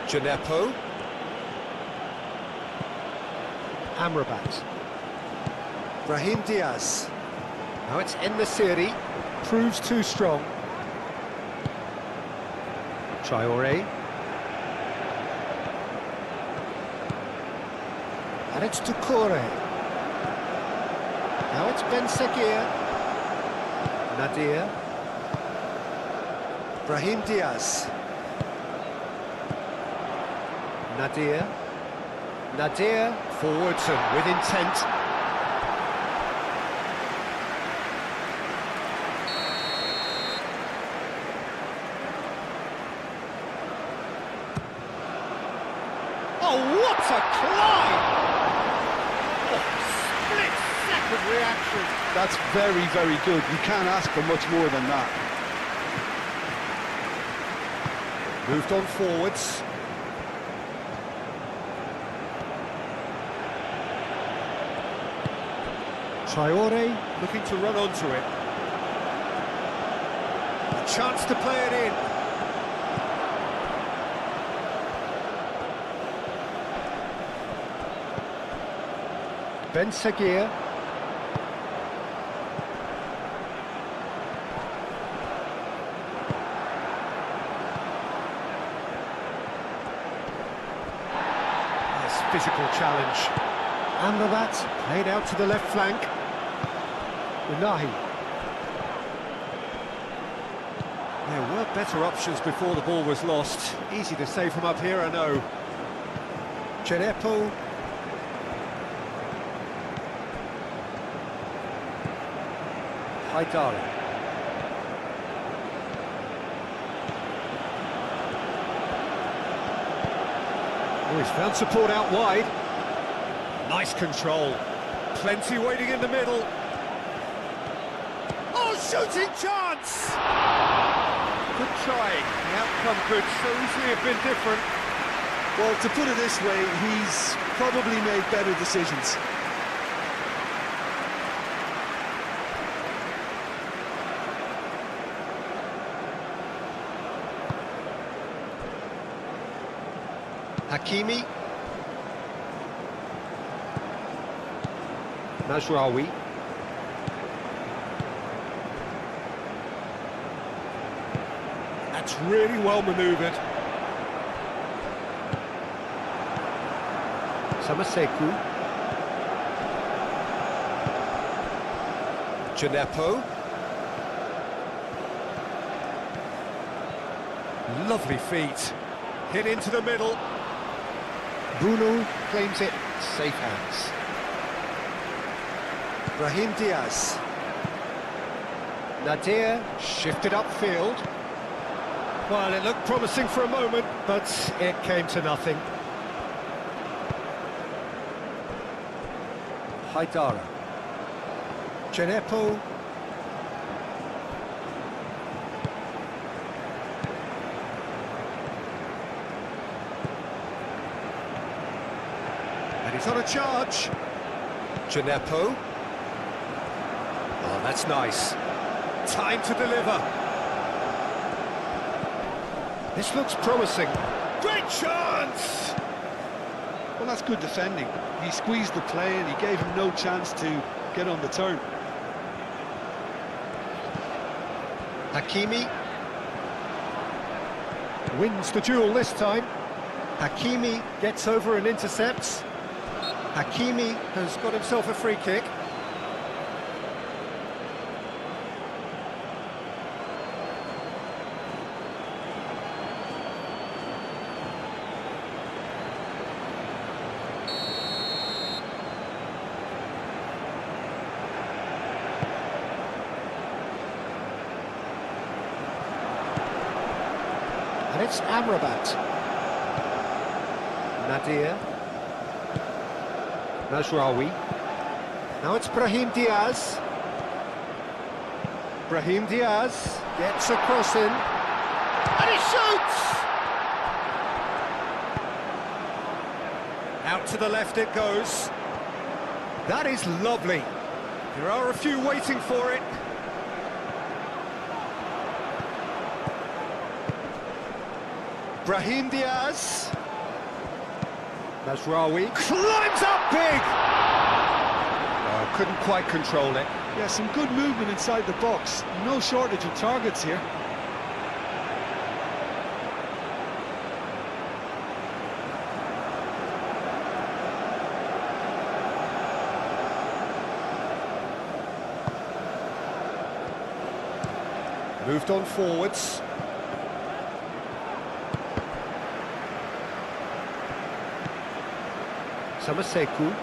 Genepo. Amrabat. Brahim Diaz. Now it's En-Nesyri. Proves too strong. Traoré. And it's Doucouré. Now it's Ben Seguir. Nadir. Brahim Diaz. Nadir. Nadir forwards and with intent. Oh, what a climb! Oh, split-second reaction. That's very, very good. You can't ask for much more than that. Moved on forwards. Traoré looking to run onto it. A chance to play it in. Ben Seguir. Nice physical challenge. Amrabat played out to the left flank. Unahi. There were better options before the ball was lost. Easy to say from up here, I know. Genepo. Haidari. Oh, he's found support out wide. Nice control. Plenty waiting in the middle. Oh, shooting chance! Good try. The outcome could so easily have been different. Well, to put it this way, he's probably made better decisions. Hakimi. Mazraoui. That's really well manoeuvred. Samaseku. Genepo. Lovely feet. Hit into the middle. Bruno claims it. Safe hands. Brahim Diaz. Nadir shifted upfield. Well, it looked promising for a moment, but it came to nothing. Haidara. Genepo. And he's on a charge. Genepo. Oh, that's nice. Time to deliver. This looks promising. Great chance! Well, that's good defending. He squeezed the play and he gave him no chance to get on the turn. Hakimi. Wins the duel this time. Hakimi gets over and intercepts. Hakimi has got himself a free kick. And it's Amrabat. Nadir. Mazraoui. Now it's Brahim Diaz. Brahim Diaz gets a cross in. And he shoots! Out to the left it goes. That is lovely. There are a few waiting for it. Brahim Diaz. Mazraoui climbs up big! Oh, couldn't quite control it. Yeah, some good movement inside the box. No shortage of targets here. Moved on forwards. Samaseku.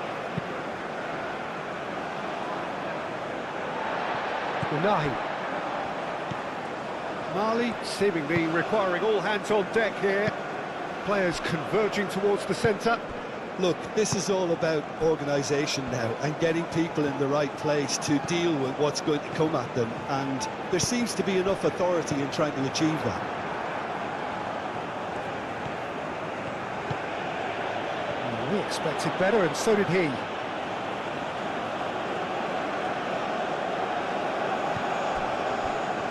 Unahi. Mali seemingly requiring all hands on deck here. Players converging towards the centre. Look, this is all about organisation now and getting people in the right place to deal with what's going to come at them, and there seems to be enough authority in trying to achieve that. We expected better, and so did he.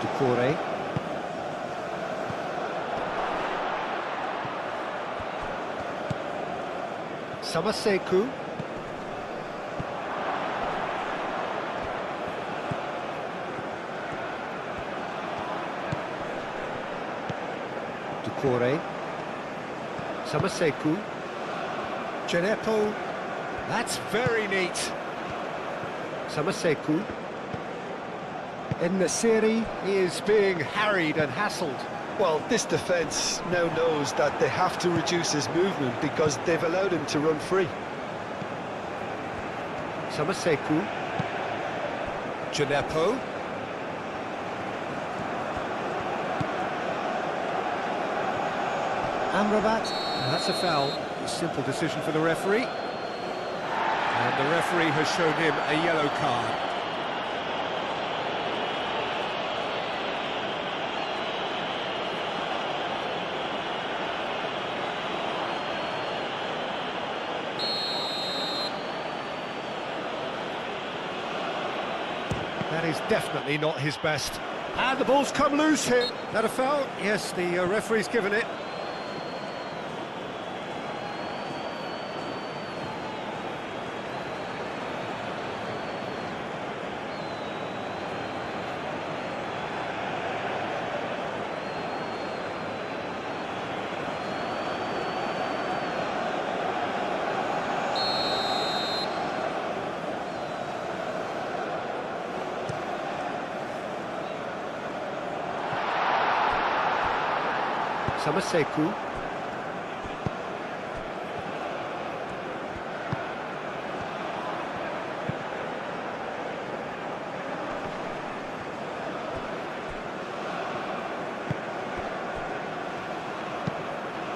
Ducouré. Samaseku. Ducouré. Samaseku. Genepo. That's very neat. Samaseku. En-Nesyri is being harried and hassled. Well, this defence now knows that they have to reduce his movement because they've allowed him to run free. Samaseku. Genepo. Amrabat. That's a foul. A simple decision for the referee. And the referee has shown him a yellow card. That is definitely not his best. And the ball's come loose here. That a foul? Yes, the referee's given it. Samaseku.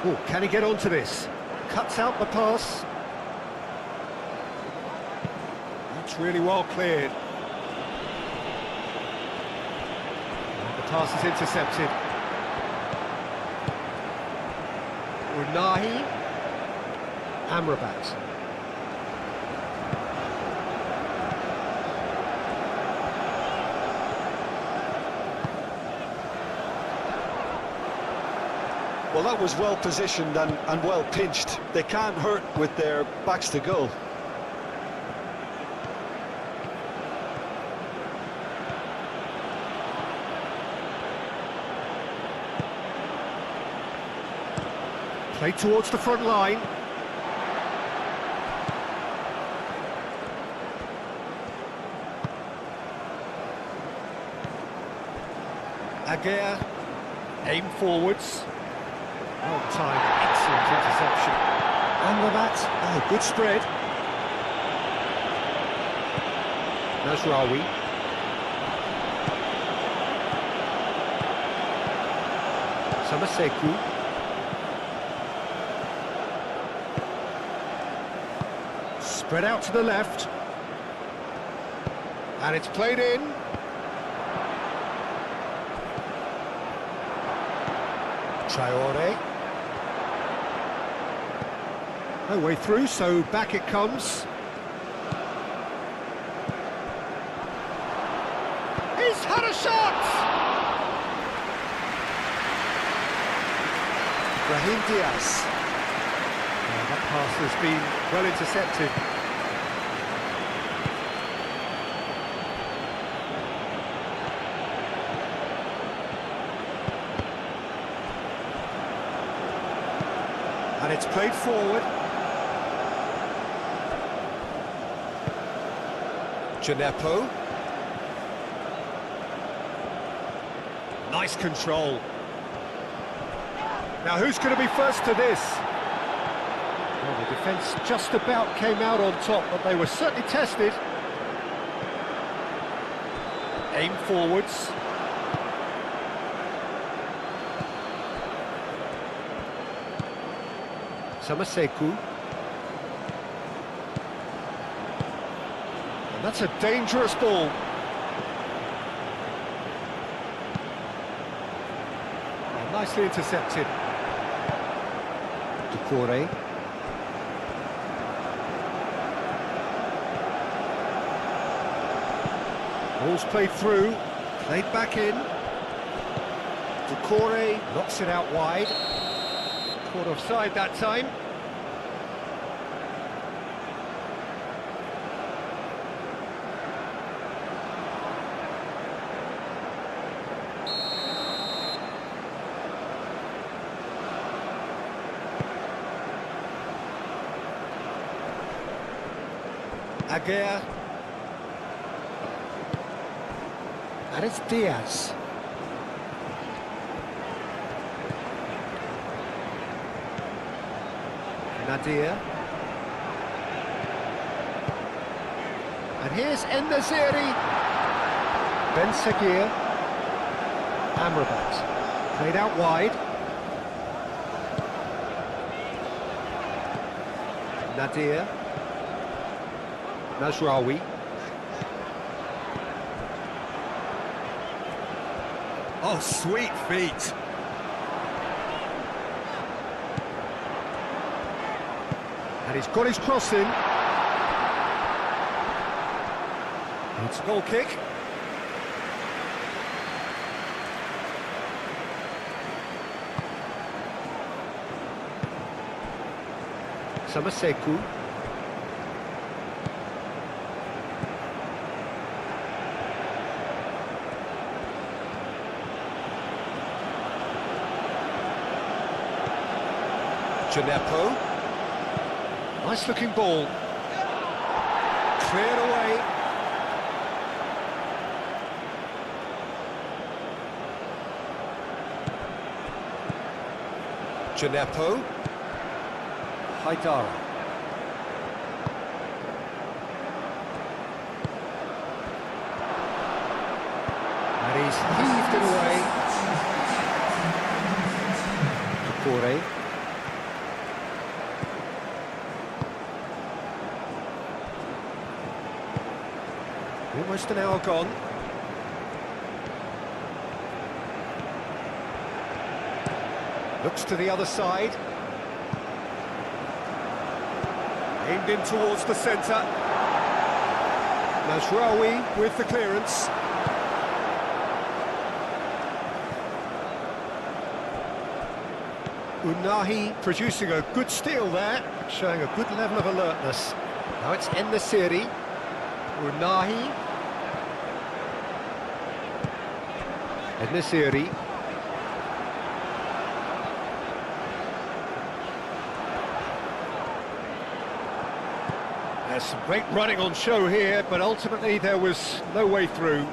Oh, can he get onto this? Cuts out the pass. That's really well cleared. And the pass is intercepted. Unahi. Amrabat. Well, that was well positioned and well pinched. They can't hurt with their backs to goal. Played towards the front line. Aguirre. Aim forwards. Well timed, excellent interception. Amrabat. Oh, good spread. Mazraoui. Spread out to the left. And it's played in. Traore. No way through, so back it comes. He's had a shot! Brahim Diaz. That pass has been well intercepted. And it's played forward. Gineppo. Nice control. Now who's going to be first to this? Well, the defence just about came out on top, but they were certainly tested. Aim forwards. Samaseku. And that's a dangerous ball. And nicely intercepted. Ducore. Ball's played through, played back in. Ducore knocks it out wide. Caught offside that time. Aguirre. And it's Diaz. Nadir. And here's En-Nesyri. Ben Seguir. Amrabat. Played out wide. Nadir. Nasraoui. Oh, sweet feet. And he's got his cross in. It's a goal kick. Samaseku. Gineppo. Nice looking ball. Cleared away. Gineppo. Haidara. And he's heaved it away. Ducore. Almost an hour gone. Looks to the other side. Aimed in towards the centre. Nasraoui with the clearance. Unahi producing a good steal there, showing a good level of alertness. Now it's En-Nesyri. Unahi. En-Nesyri. There's some great running on show here, but ultimately there was no way through.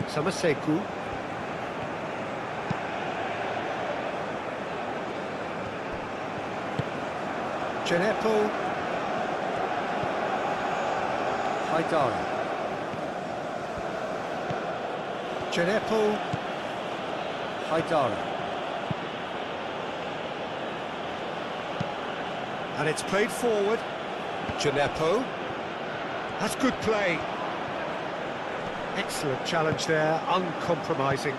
Samaseku. Gineppo. Haidara. Gineppo. Haidara. And it's played forward. Gineppo. That's good play. Excellent challenge there, uncompromising.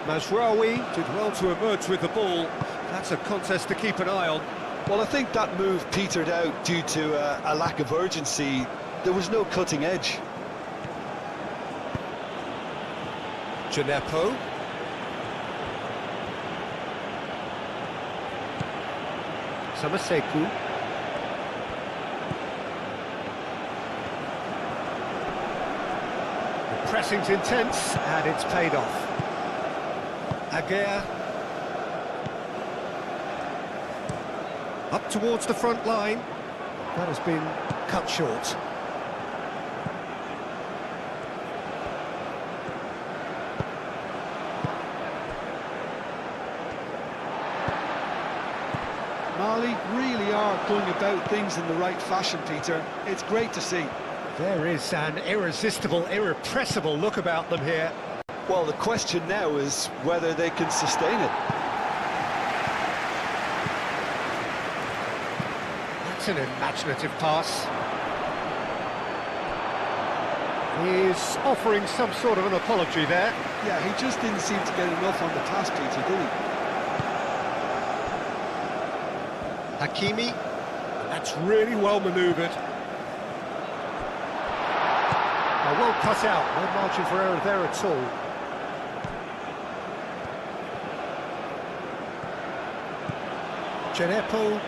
Mazraoui did well to emerge with the ball. That's a contest to keep an eye on. Well, I think that move petered out due to a lack of urgency. There was no cutting edge. Gineppo. Samaseku. The pressing's intense, and it's paid off. Aguirre. Up towards the front line. That has been cut short. Mali really are going about things in the right fashion, Peter. It's great to see. There is an irresistible, irrepressible look about them here. Well, the question now is whether they can sustain it. That's an imaginative pass. He's offering some sort of an apology there. Yeah, he just didn't seem to get enough on the pass, Peter, did he? Hakimi, that's really well manoeuvred. Well cut out, no margin for error there at all. Gineppo.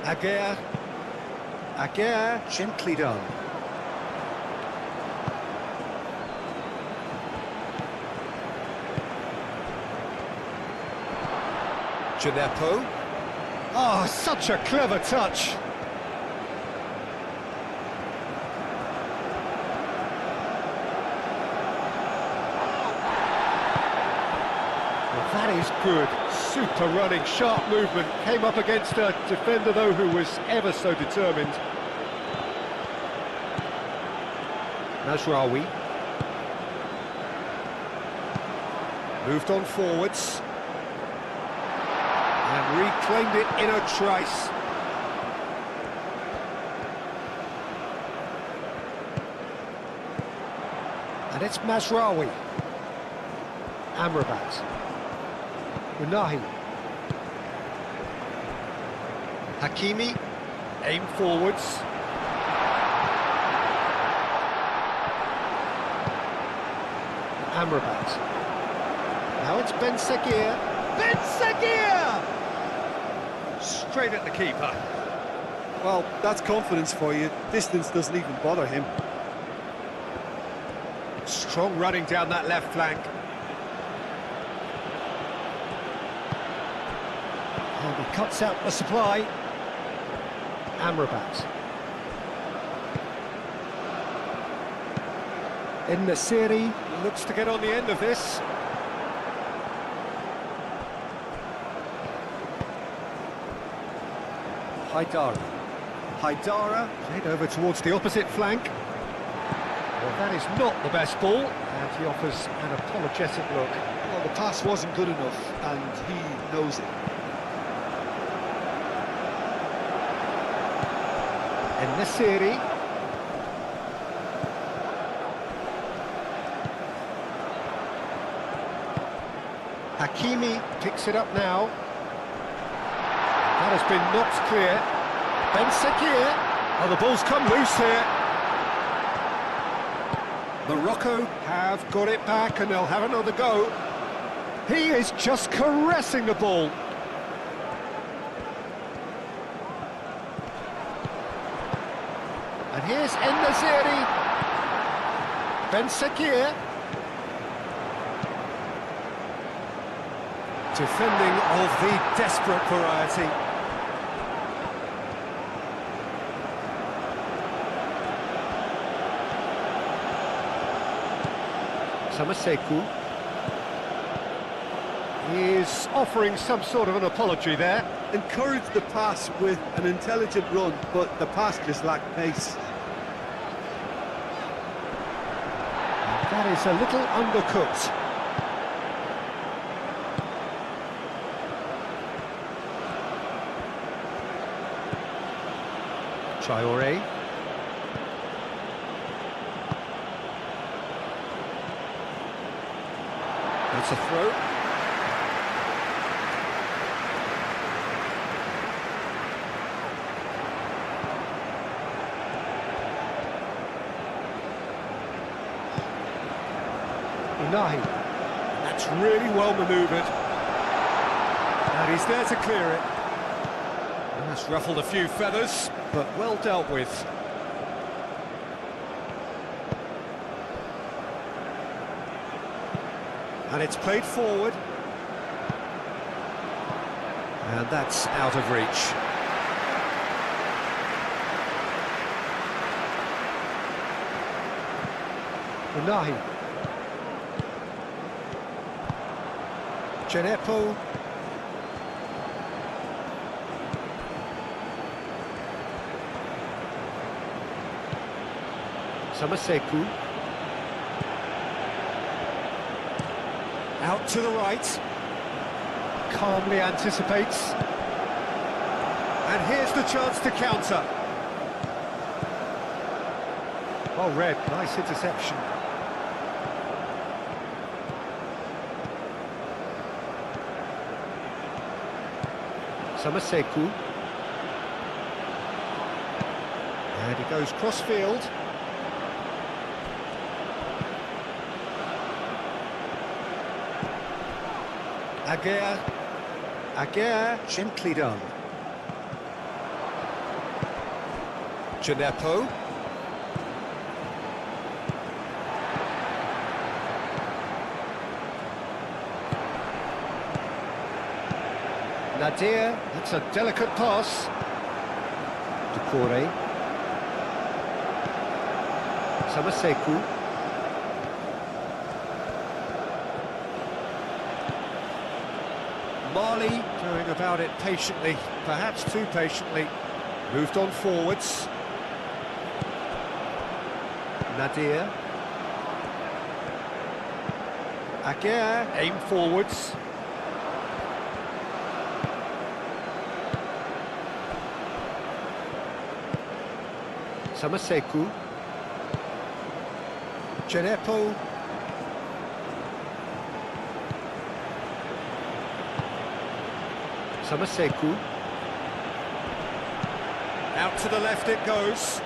Aguirre. Aguirre, gently done. Gineppo. Oh, such a clever touch. Well, that is good. Super running, sharp movement. Came up against a defender, though, who was ever so determined. Mazraoui. Moved on forwards. And reclaimed it in a trice. And it's Mazraoui. Amrabat. Unahi. Hakimi. Aim forwards. Amrabat. Now it's Ben Seguir. Ben Seguir! Straight at the keeper. Well, that's confidence for you. Distance doesn't even bother him. Strong running down that left flank. And he cuts out the supply. Amrabat. En-Nesyri looks to get on the end of this. Haidara played over towards the opposite flank. Well, that is not the best ball, and he offers an apologetic look. Well, the pass wasn't good enough, and he knows it. En-Nesyri. Hakimi picks it up now. That has been knocked clear. Ben Seguir. Oh, the ball's come loose here. Morocco have got it back and they'll have another go. He is just caressing the ball. And here's En-Nesyri. Ben Seguir. Defending of the desperate variety. Samaseku is offering some sort of an apology there. Encouraged the pass with an intelligent run, but the pass just lacked pace. That is a little undercooked. Traoré. That's a throw. Unahi. That's really well manoeuvred. And he's there to clear it. And that's ruffled a few feathers, but well dealt with. And it's played forward. And that's out of reach. Unahi. Genepo. Samaseku. Out to the right. Calmly anticipates. And here's the chance to counter. Well read, nice interception. Samaseku. And he goes cross-field. Aguirre, gently done. Genepo. Nadir, that's a delicate pass. Doucouré. Samaseku. Mali going about it patiently, perhaps too patiently. Moved on forwards. Nadir. Aguirre, aim forwards. Samaseku. Genepo. Samaseku. Out to the left it goes.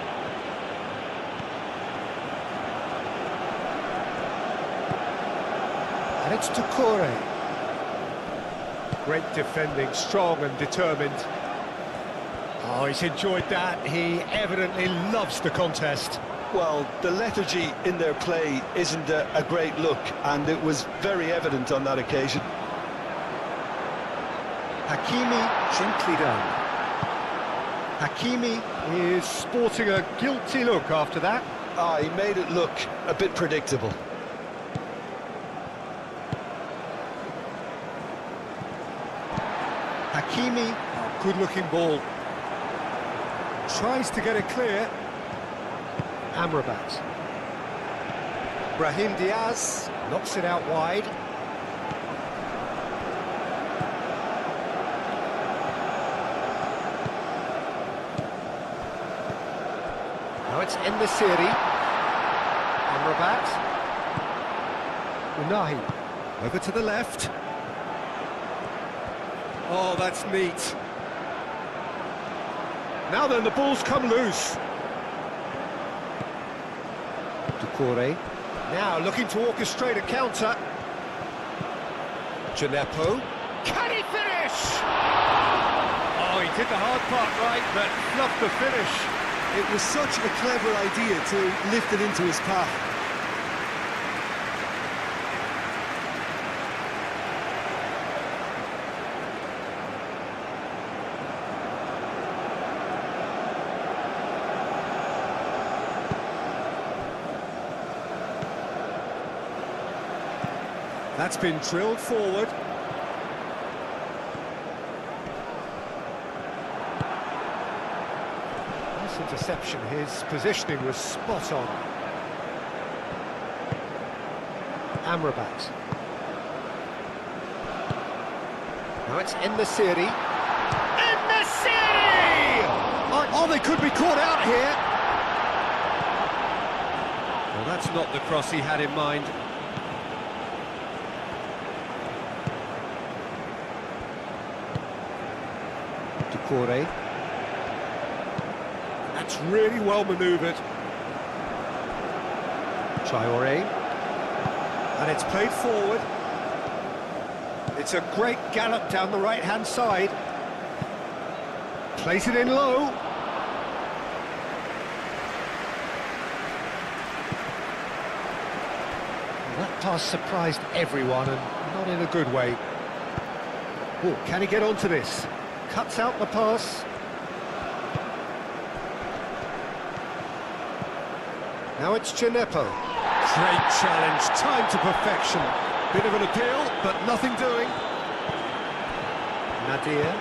And it's Doucouré. Great defending, strong and determined. Oh, he's enjoyed that. He evidently loves the contest. Well, the lethargy in their play isn't a great look, and it was very evident on that occasion. Hakimi, gently done. Hakimi is sporting a guilty look after that. He made it look a bit predictable. Hakimi, good-looking ball. Tries to get it clear. Amrabat. Brahim Diaz knocks it out wide. Now it's En-Nesyri. Amrabat. Unahi. Over to the left. Oh, that's neat. Now then, the ball's come loose. Doucouré. Now looking to orchestrate a counter. Genepo. Can he finish? Oh, he did the hard part right, but fluffed the finish. It was such a clever idea to lift it into his path. That's been drilled forward. Nice interception. His positioning was spot on. Amrabat. Now it's En-Nesyri. En-Nesyri! Oh, they could be caught out here. Well, that's not the cross he had in mind. Doucouré. That's really well manoeuvred. Traoré. And it's played forward. It's a great gallop down the right-hand side. Place it in low. That pass surprised everyone, and not in a good way. Oh, can he get onto this? Cuts out the pass. Now it's Gineppo. Great challenge, time to perfection. Bit of an appeal, but nothing doing. Nadir.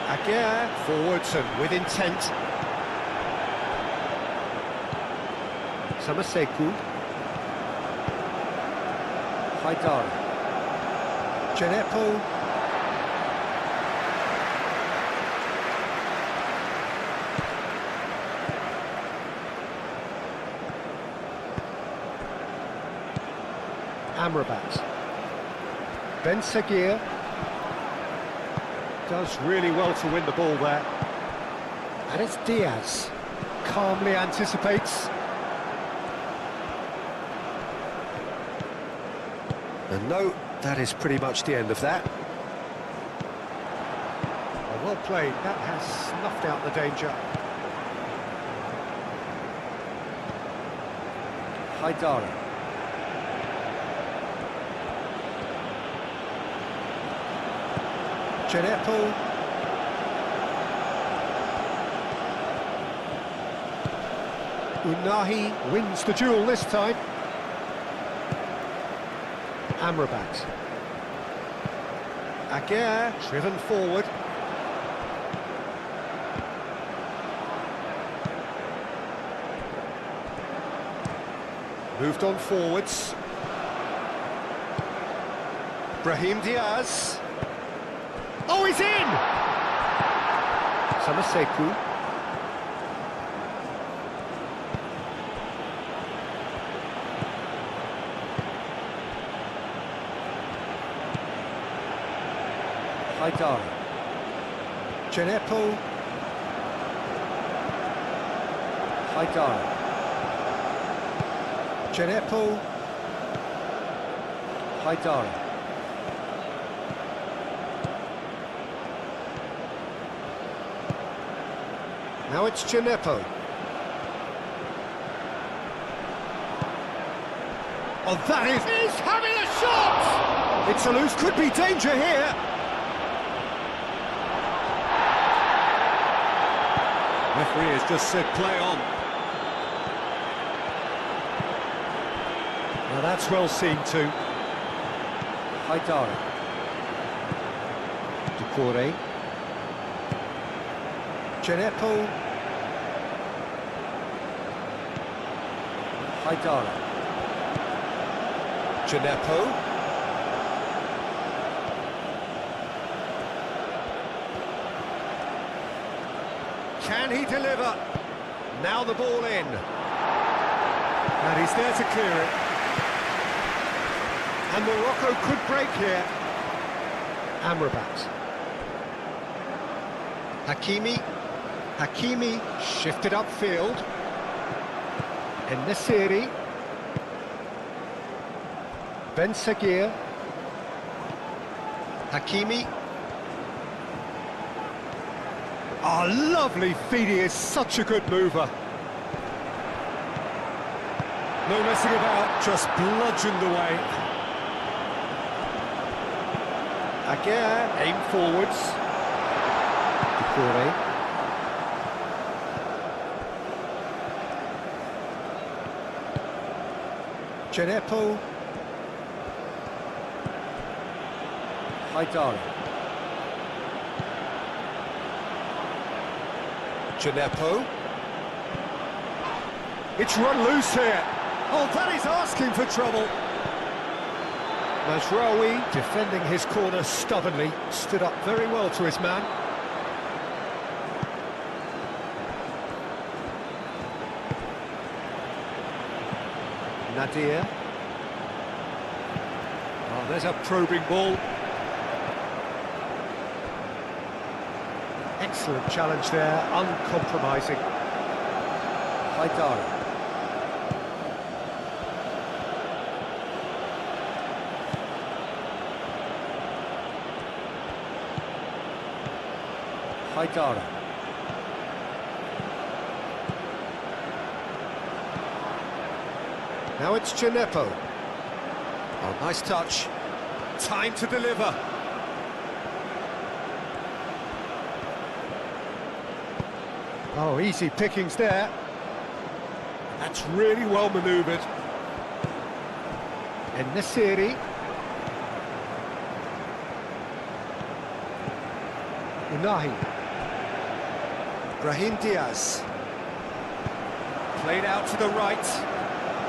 Aguirre, forwards and with intent. Samaseku. Haidara. Gineppo. Amrabat. Ben Seguir does really well to win the ball there. And it's Diaz. Calmly anticipates. And no, that is pretty much the end of that. Well played, that has snuffed out the danger. Haidara. Gineppo. Unahi wins the duel this time. Amrabat. Aguirre driven forward. Moved on forwards. Brahim Diaz. Oh, he's in! Samaseku. Haidara. Gineppo. Haidara. Gineppo. Haidara. Now it's Gineppo. Oh, that is... He's having a shot! It's a loose, could be danger here. Referee has just said play on. Now that's well seen too. Haidara. Doucouré. Gineppo. Haidara. Gineppo. Can he deliver? Now the ball in. And he's there to clear it. And Morocco could break here. Amrabat. Hakimi. Hakimi shifted upfield. En-Nesyri. Ben Seguir. Hakimi. Oh, lovely feed, he is such a good mover. No messing about, just bludgeoned away. Aguirre, aim forwards. Doucouré. Gineppo. Haidara. Gineppo. It's run loose here. Oh, that is asking for trouble. Mazraoui, defending his corner stubbornly, stood up very well to his man. Nadir. Oh, there's a probing ball. Excellent challenge there, uncompromising. Haidara. Haidara. Now it's Gineppo. Oh, nice touch. Time to deliver. Oh, easy pickings there. That's really well manoeuvred. En-Nesyri. Unahi. Brahim Diaz. Played out to the right.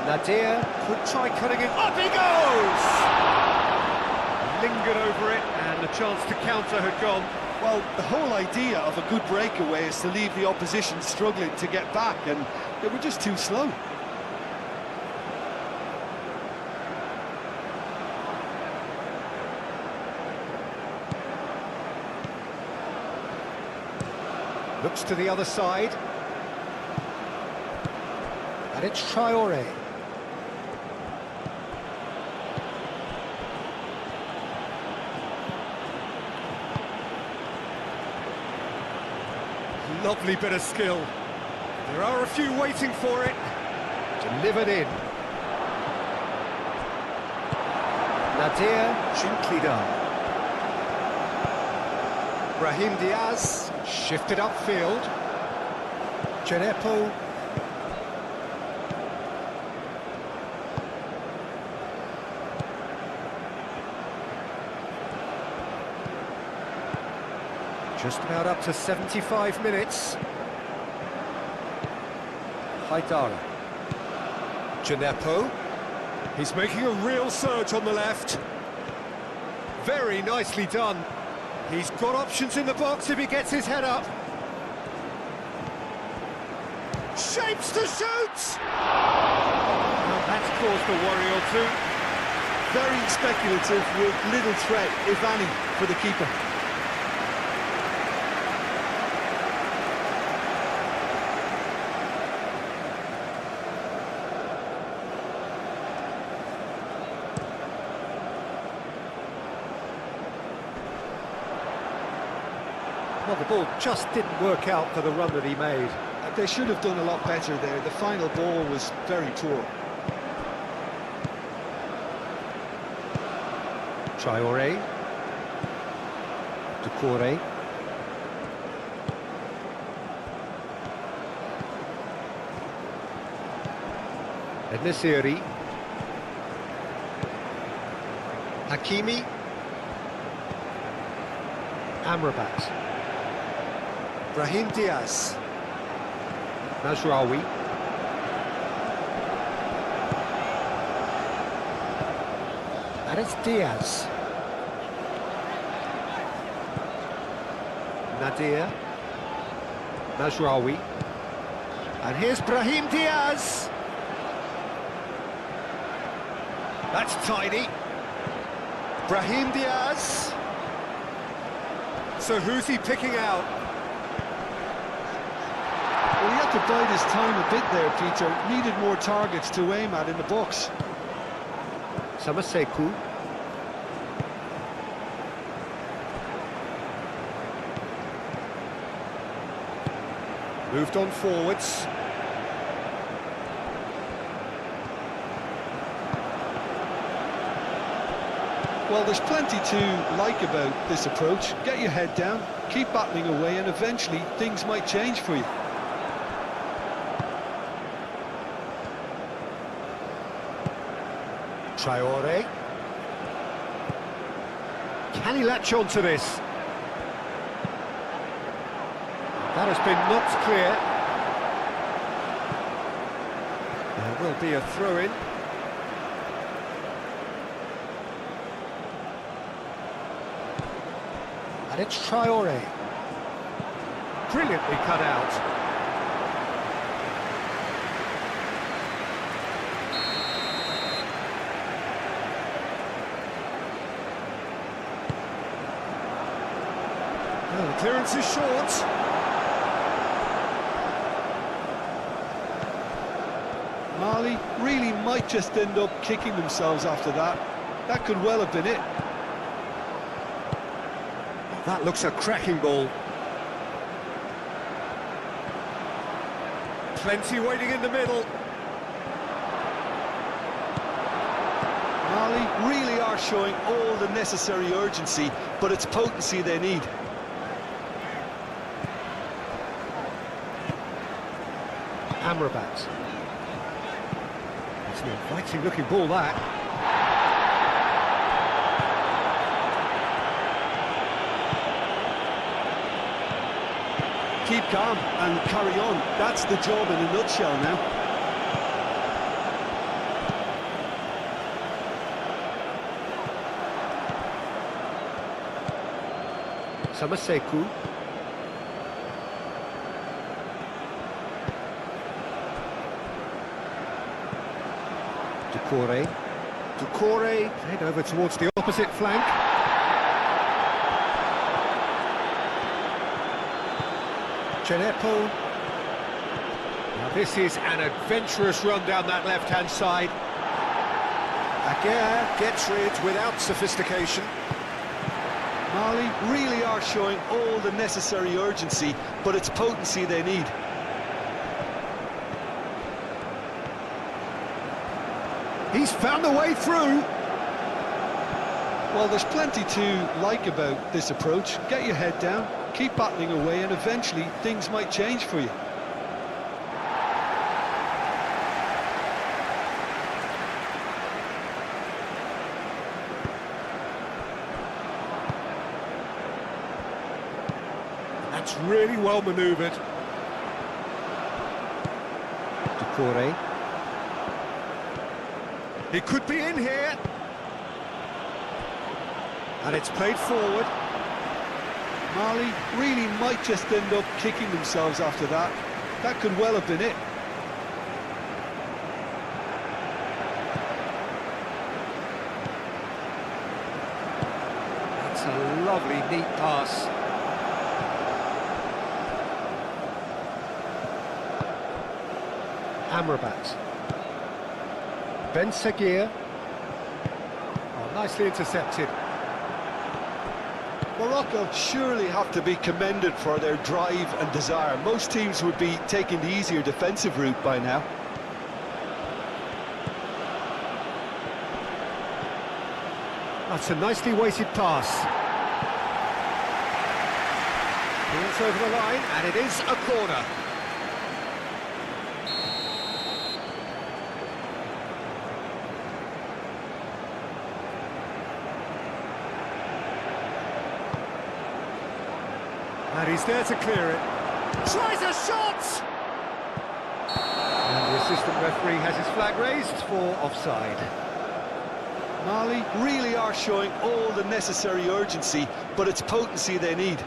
Nadir could try cutting it. Up he goes! Lingered over it, and the chance to counter had gone. Well, the whole idea of a good breakaway is to leave the opposition struggling to get back, and they were just too slow. Looks to the other side. And it's Traoré. Lovely bit of skill. There are a few waiting for it. Delivered in. Nadir gently done. Brahim Diaz shifted upfield. Gineppo. Just about up to 75 minutes. Haidara. Gineppo. He's making a real surge on the left. Very nicely done. He's got options in the box if he gets his head up. Shapes to shoot! Well, that's caused a worry or two. Very speculative with little threat, if any, for the keeper. Well, the ball just didn't work out for the run that he made. They should have done a lot better there. The final ball was very poor. Traoré. Doucouré. En-Nesyri. Hakimi. Amrabat. Brahim Diaz. Mazraoui. And it's Diaz. Nadir. Mazraoui. And here's Brahim Diaz. That's tidy. Brahim Diaz. So who's he picking out? Well, he had to bide his time a bit there, Peter. Needed more targets to aim at in the box. Samaseku. Moved on forwards. Well, there's plenty to like about this approach. Get your head down, keep battling away, and eventually things might change for you. Traoré. Can he latch on to this? That has been knocked clear. There will be a throw-in. And it's Traore. Brilliantly cut out. Oh, the clearance is short. Mali really might just end up kicking themselves after that. That could well have been it. That looks a cracking ball. Plenty waiting in the middle. Mali really are showing all the necessary urgency, but it's potency they need. Amrabat. It's an inviting looking ball, that. Keep calm and carry on. That's the job in a nutshell now. Samaseku. Doucouré head over towards the opposite flank. Djenepo. Now this is an adventurous run down that left-hand side. Aguirre gets rid without sophistication. Mali really are showing all the necessary urgency, but it's potency they need. He's found the way through. Well, there's plenty to like about this approach. Get your head down, keep battling away, and eventually things might change for you. That's really well manoeuvred. Doucouré. He could be in here. And it's played forward. Mali really might just end up kicking themselves after that. That could well have been it. That's a lovely, neat pass. Amrabat. Ben Seguir. Oh, nicely intercepted. Morocco surely have to be commended for their drive and desire. Most teams would be taking the easier defensive route by now. That's a nicely weighted pass. It's over the line, and it is a corner. And he's there to clear it. Tries a shot! And the assistant referee has his flag raised for offside. Mali really are showing all the necessary urgency, but it's potency they need.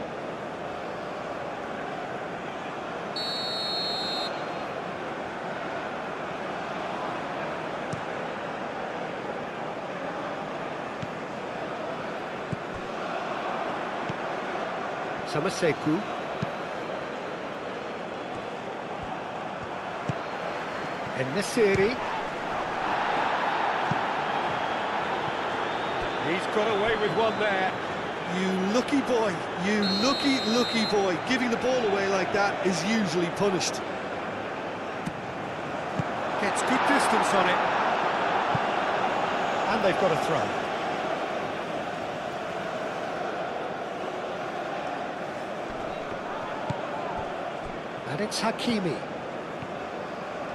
Samaseku. En-Nesyri. He's got away with one there. You lucky boy, you lucky boy. Giving the ball away like that is usually punished. Gets good distance on it. And they've got a throw. And it's Hakimi.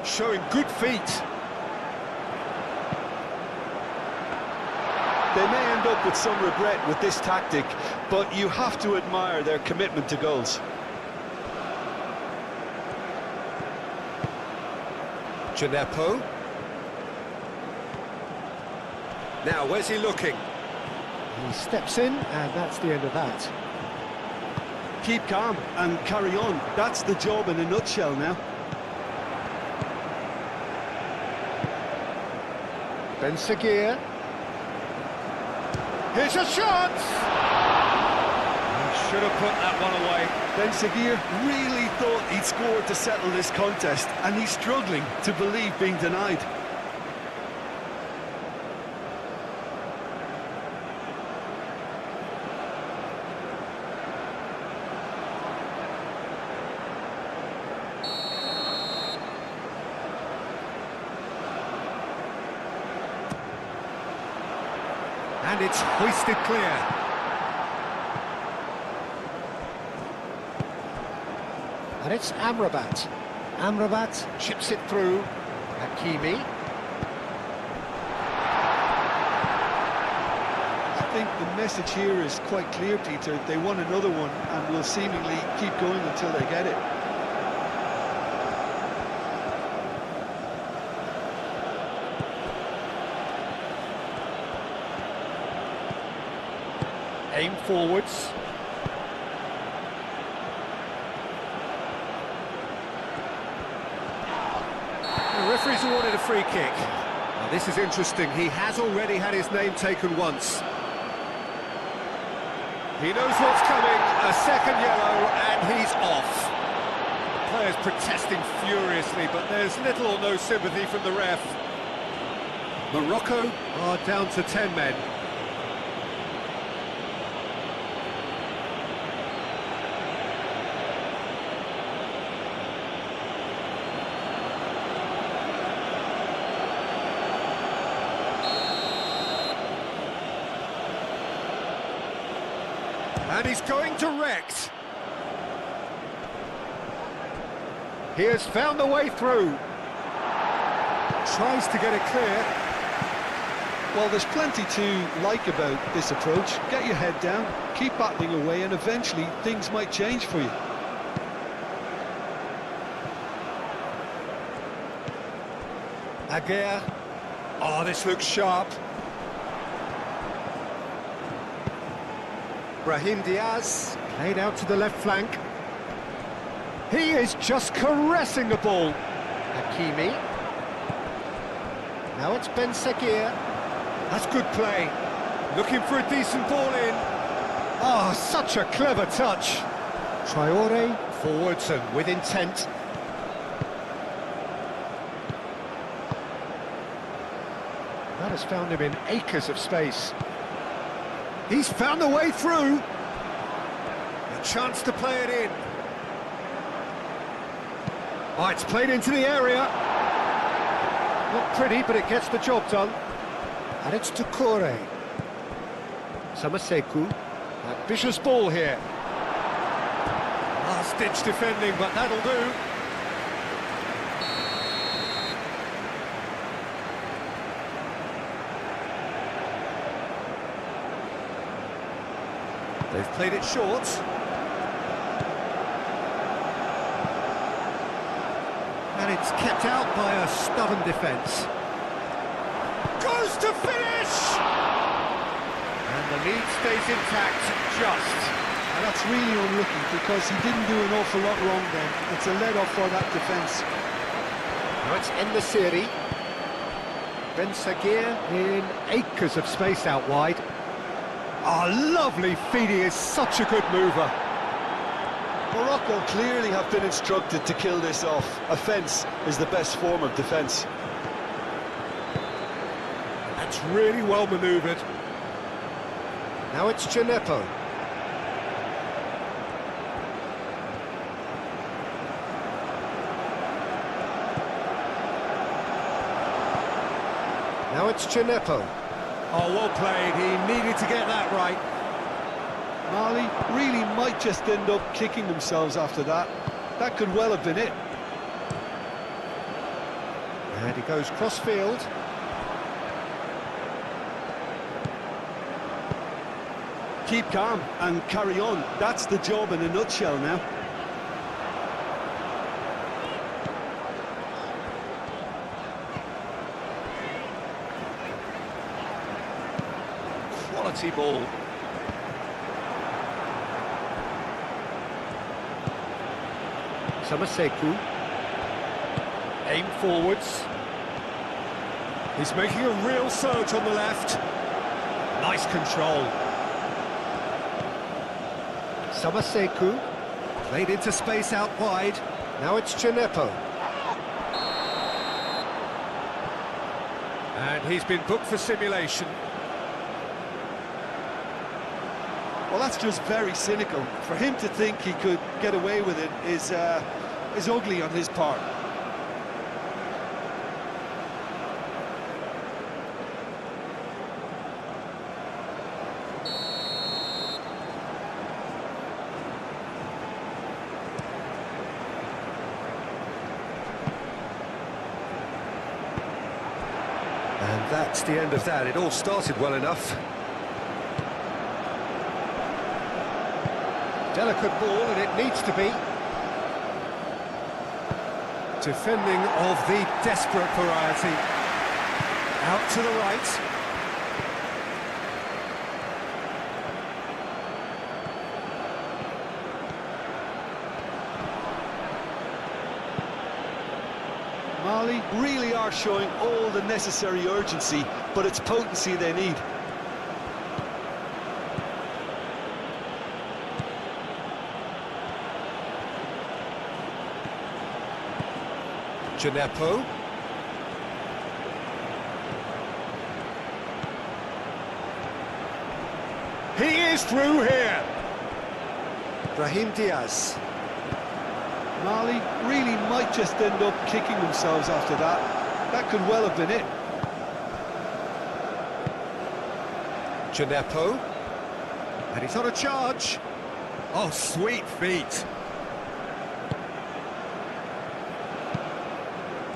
Showing good feet. They may end up with some regret with this tactic, but you have to admire their commitment to goals. Gineppo. Now, where's he looking? He steps in, and that's the end of that. Keep calm and carry on. That's the job in a nutshell now. Ben Seguir. Here's a shot! He should have put that one away. Ben Seguir really thought he'd scored to settle this contest, and he's struggling to believe being denied. And it's hoisted clear. And it's Amrabat. Amrabat chips it through. Hakimi. I think the message here is quite clear, Peter. They want another one and will seemingly keep going until they get it. Aim forwards. The referee's awarded a free kick. Now, this is interesting. He has already had his name taken once. He knows what's coming. A second yellow, and he's off. Players protesting furiously, but there's little or no sympathy from the ref. Morocco are down to 10 men. And he's going direct. He has found a way through. Tries to get it clear. Well, there's plenty to like about this approach. Get your head down, keep battling away, and eventually things might change for you. Aguirre. Oh, this looks sharp. Brahim Diaz, played out to the left flank. He is just caressing the ball. Hakimi. Now it's Ben Seguir. That's good play. Looking for a decent ball in. Oh, such a clever touch. Traore. Forwards and with intent. That has found him in acres of space. He's found a way through. A chance to play it in. Oh, it's played into the area. Not pretty, but it gets the job done. And it's Doucouré. Samaseku. Ambitious ball here. Last-ditch defending, but that'll do. They've played it short. And it's kept out by a stubborn defence. Goes to finish! And the lead stays intact, just. And that's really unlucky because he didn't do an awful lot wrong then. It's a let-off for that defence. Now it's En-Nesyri. Ben Seguir in acres of space out wide. Oh, lovely feed, he is such a good mover. Morocco clearly have been instructed to kill this off. Offence is the best form of defence. That's really well manoeuvred. Now it's Gineppo. Now it's Gineppo. Oh, well played, he needed to get that right. Mali really might just end up kicking themselves after that. That could well have been it. And he goes cross-field. Keep calm and carry on. That's the job in a nutshell now. quality ball. Samaseku. Aim forwards. He's making a real surge on the left. Nice control. Samaseku. Played into space out wide. Now it's Gineppo. And he's been booked for simulation. Well, that's just very cynical. For him to think he could get away with it is ugly on his part. And that's the end of that. It all started well enough. Delicate ball, and it needs to be. Defending of the desperate variety. Out to the right. Mali really are showing all the necessary urgency, but it's potency they need. Gineppo. He is through here. Brahim Diaz. Mali really might just end up kicking themselves after that. That could well have been it. Gineppo. And he's on a charge. Oh, sweet feet.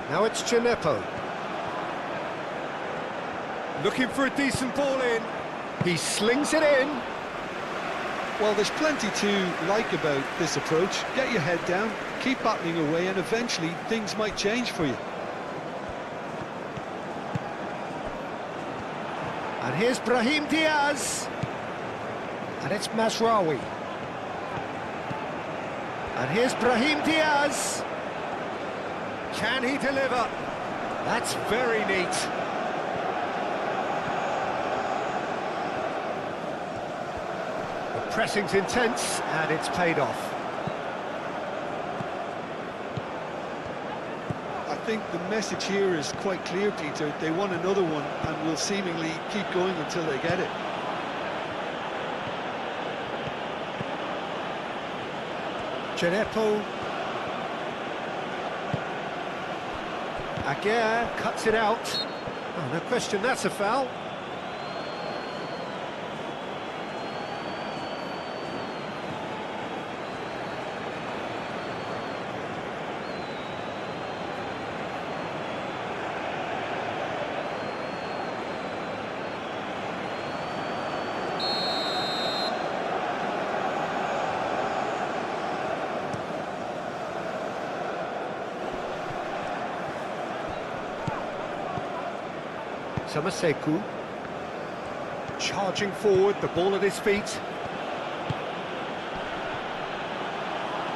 Now it's Gineppo. Looking for a decent ball in. He slings it in. Well, there's plenty to like about this approach. Get your head down, keep battling away, and eventually things might change for you. And here's Brahim Diaz. And it's Mazraoui. And here's Brahim Diaz. Can he deliver? That's very neat. The pressing's intense, and it's paid off. I think the message here is quite clear, Peter. They want another one and will seemingly keep going until they get it. Gineppo. Aguirre cuts it out. Oh, no question, that's a foul. Samaseku charging forward, the ball at his feet.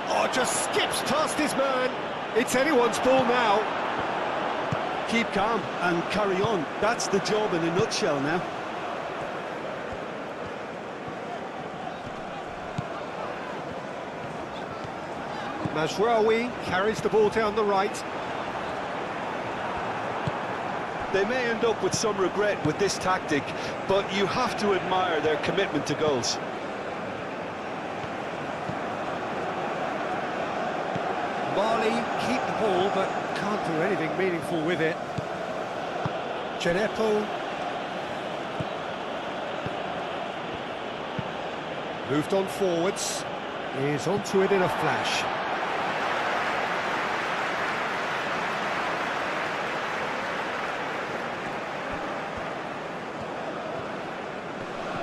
Oh, just skips past his man. It's anyone's ball now. Keep calm and carry on. That's the job in a nutshell now. Mazraoui carries the ball down the right. They may end up with some regret with this tactic, but you have to admire their commitment to goals. Mali keep the ball, but can't do anything meaningful with it. Gineppo. Moved on forwards. Is onto it in a flash.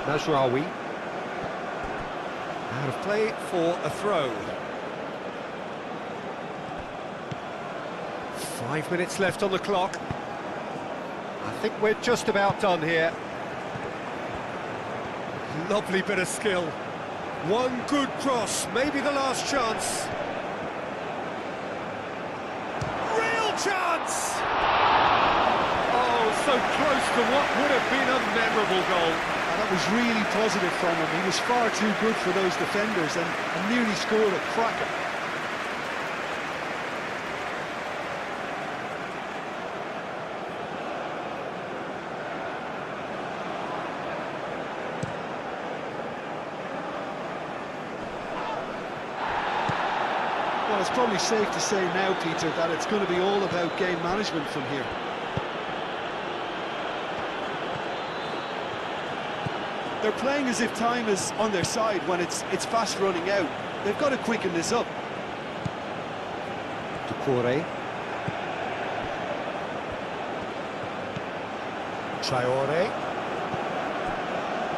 Mazraoui. Out of play for a throw. 5 minutes left on the clock. I think we're just about done here. Lovely bit of skill. One good cross, maybe the last chance. Real chance! Oh, so close to what would have been a memorable goal. And that was really positive from him. He was far too good for those defenders and nearly scored a cracker. Well, it's probably safe to say now, Peter, that it's going to be all about game management from here. They're playing as if time is on their side when it's fast running out. They've got to quicken this up. Doucouré. Traoré.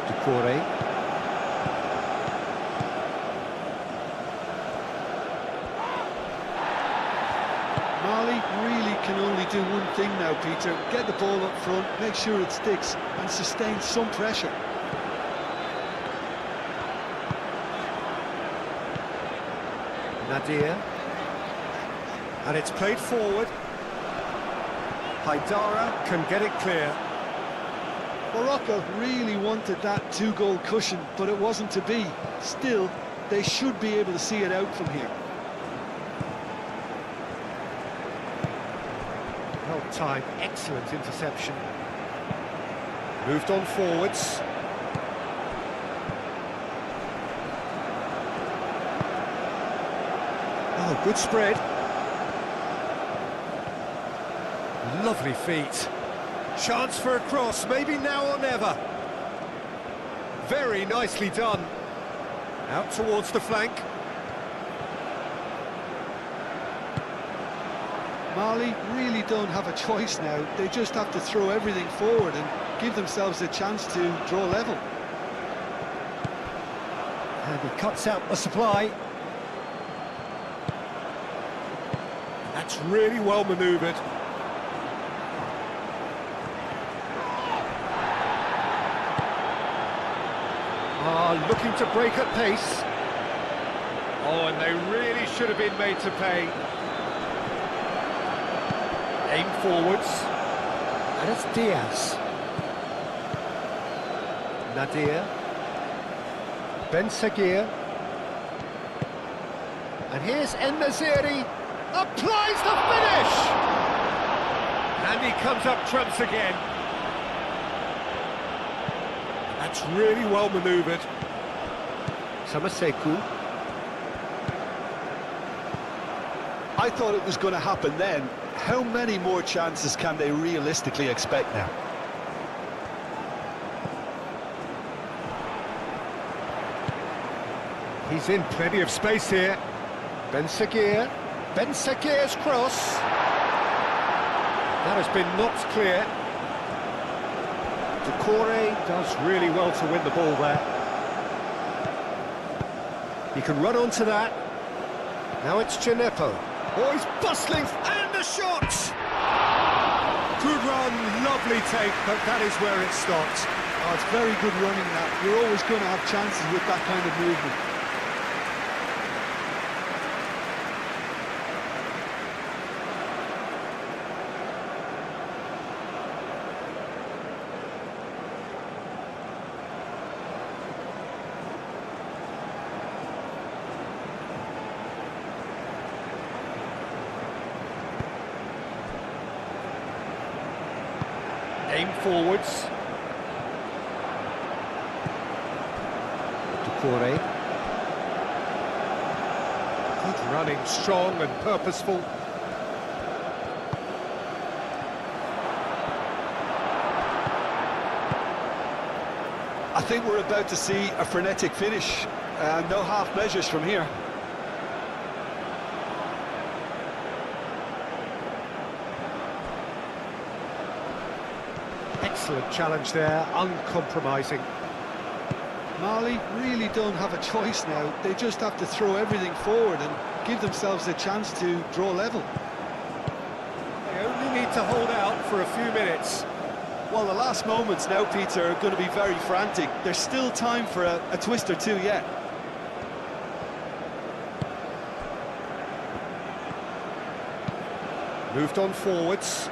Doucouré. Mali really can only do one thing now, Peter. Get the ball up front, make sure it sticks, and sustain some pressure. Nadir. And it's played forward. Haidara can get it clear. Morocco really wanted that two-goal cushion, but it wasn't to be. Still, they should be able to see it out from here. Well timed, excellent interception. Moved on forwards. Oh, good spread. Lovely feet. Chance for a cross, maybe now or never. Very nicely done. Out towards the flank. Mali really don't have a choice now. They just have to throw everything forward and give themselves a chance to draw level. And he cuts out the supply. That's really well manoeuvred. Looking to break at pace. Oh, and they really should have been made to pay. Aim forwards. And it's Diaz. Nadir. Ben Seguir. And here's En-Nesyri. Applies the finish! And he comes up trumps again. That's really well manoeuvred. Samaseku. I thought it was going to happen then. How many more chances can they realistically expect now? He's in plenty of space here. Ben Seguir. Ben Seguir's cross. That has been knocked clear. Doucouré does really well to win the ball there. He can run onto that. Now it's Djenepo. Oh, he's bustling, and a shot! Good run, lovely take, but that is where it stopped. Oh, it's very good running that. You're always going to have chances with that kind of movement. Aim forwards. Doucouré. Good running, strong and purposeful. I think we're about to see a frenetic finish. No half measures from here. Excellent challenge there, uncompromising. Mali really don't have a choice now. They just have to throw everything forward and give themselves a chance to draw level. They only need to hold out for a few minutes. Well, the last moments now, Peter, are going to be very frantic. There's still time for a twist or two yet. Moved on forwards.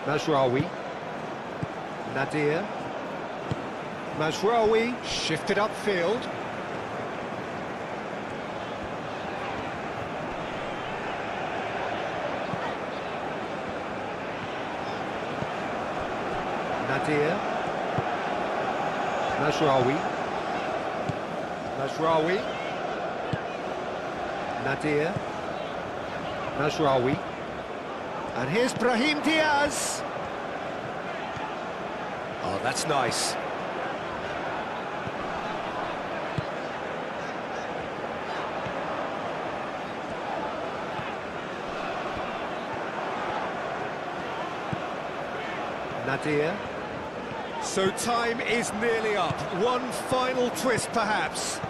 Mazraoui. Nadir. Mazraoui shifted upfield. Nadir. Mazraoui. Mazraoui. Nadir. Mazraoui. And here's Brahim Diaz. Oh, that's nice. Nadir. So time is nearly up. One final twist, perhaps.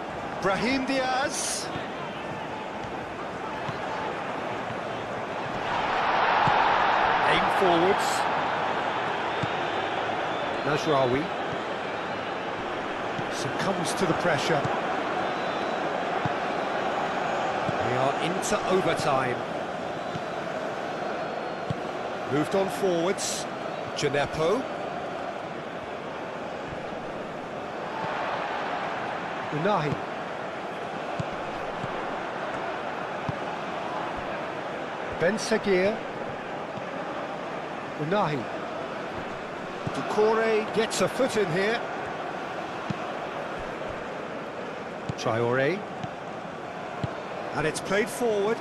Brahim Diaz. Aim forwards. Mazraoui succumbs to the pressure. We are into overtime. Moved on forwards. Gineppo. Unahi. Ben Seguir. Unahi. Doucouré gets a foot in here. Traoré. And it's played forward.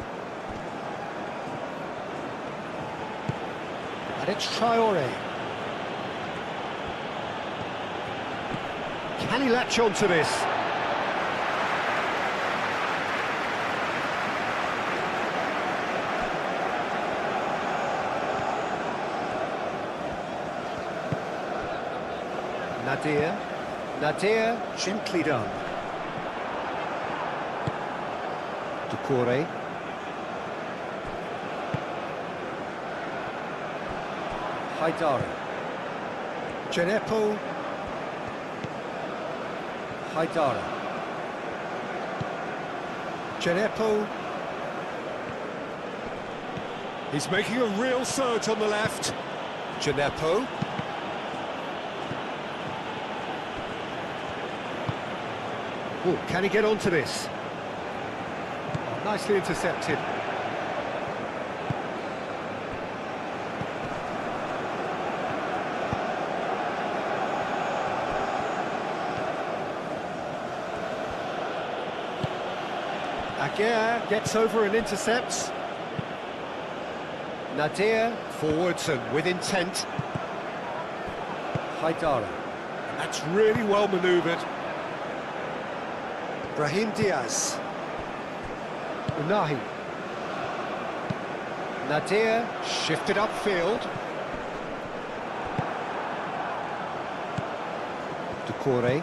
And it's Traoré. Can he latch on to this? Nadir. Nadir, gently done. Doucouré. Haidara. Gineppo. Haidara. Gineppo. He's making a real surge on the left. Gineppo. Oh, can he get onto this? Oh, nicely intercepted. Aguirre gets over and intercepts. Nadir forwards and with intent. Haidara. That's really well manoeuvred. Brahim Diaz. Unahi. Nadir shifted upfield. Doucouré.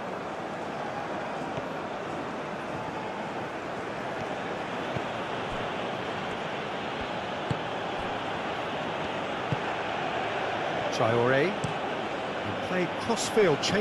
Traoré. Played cross-field, change.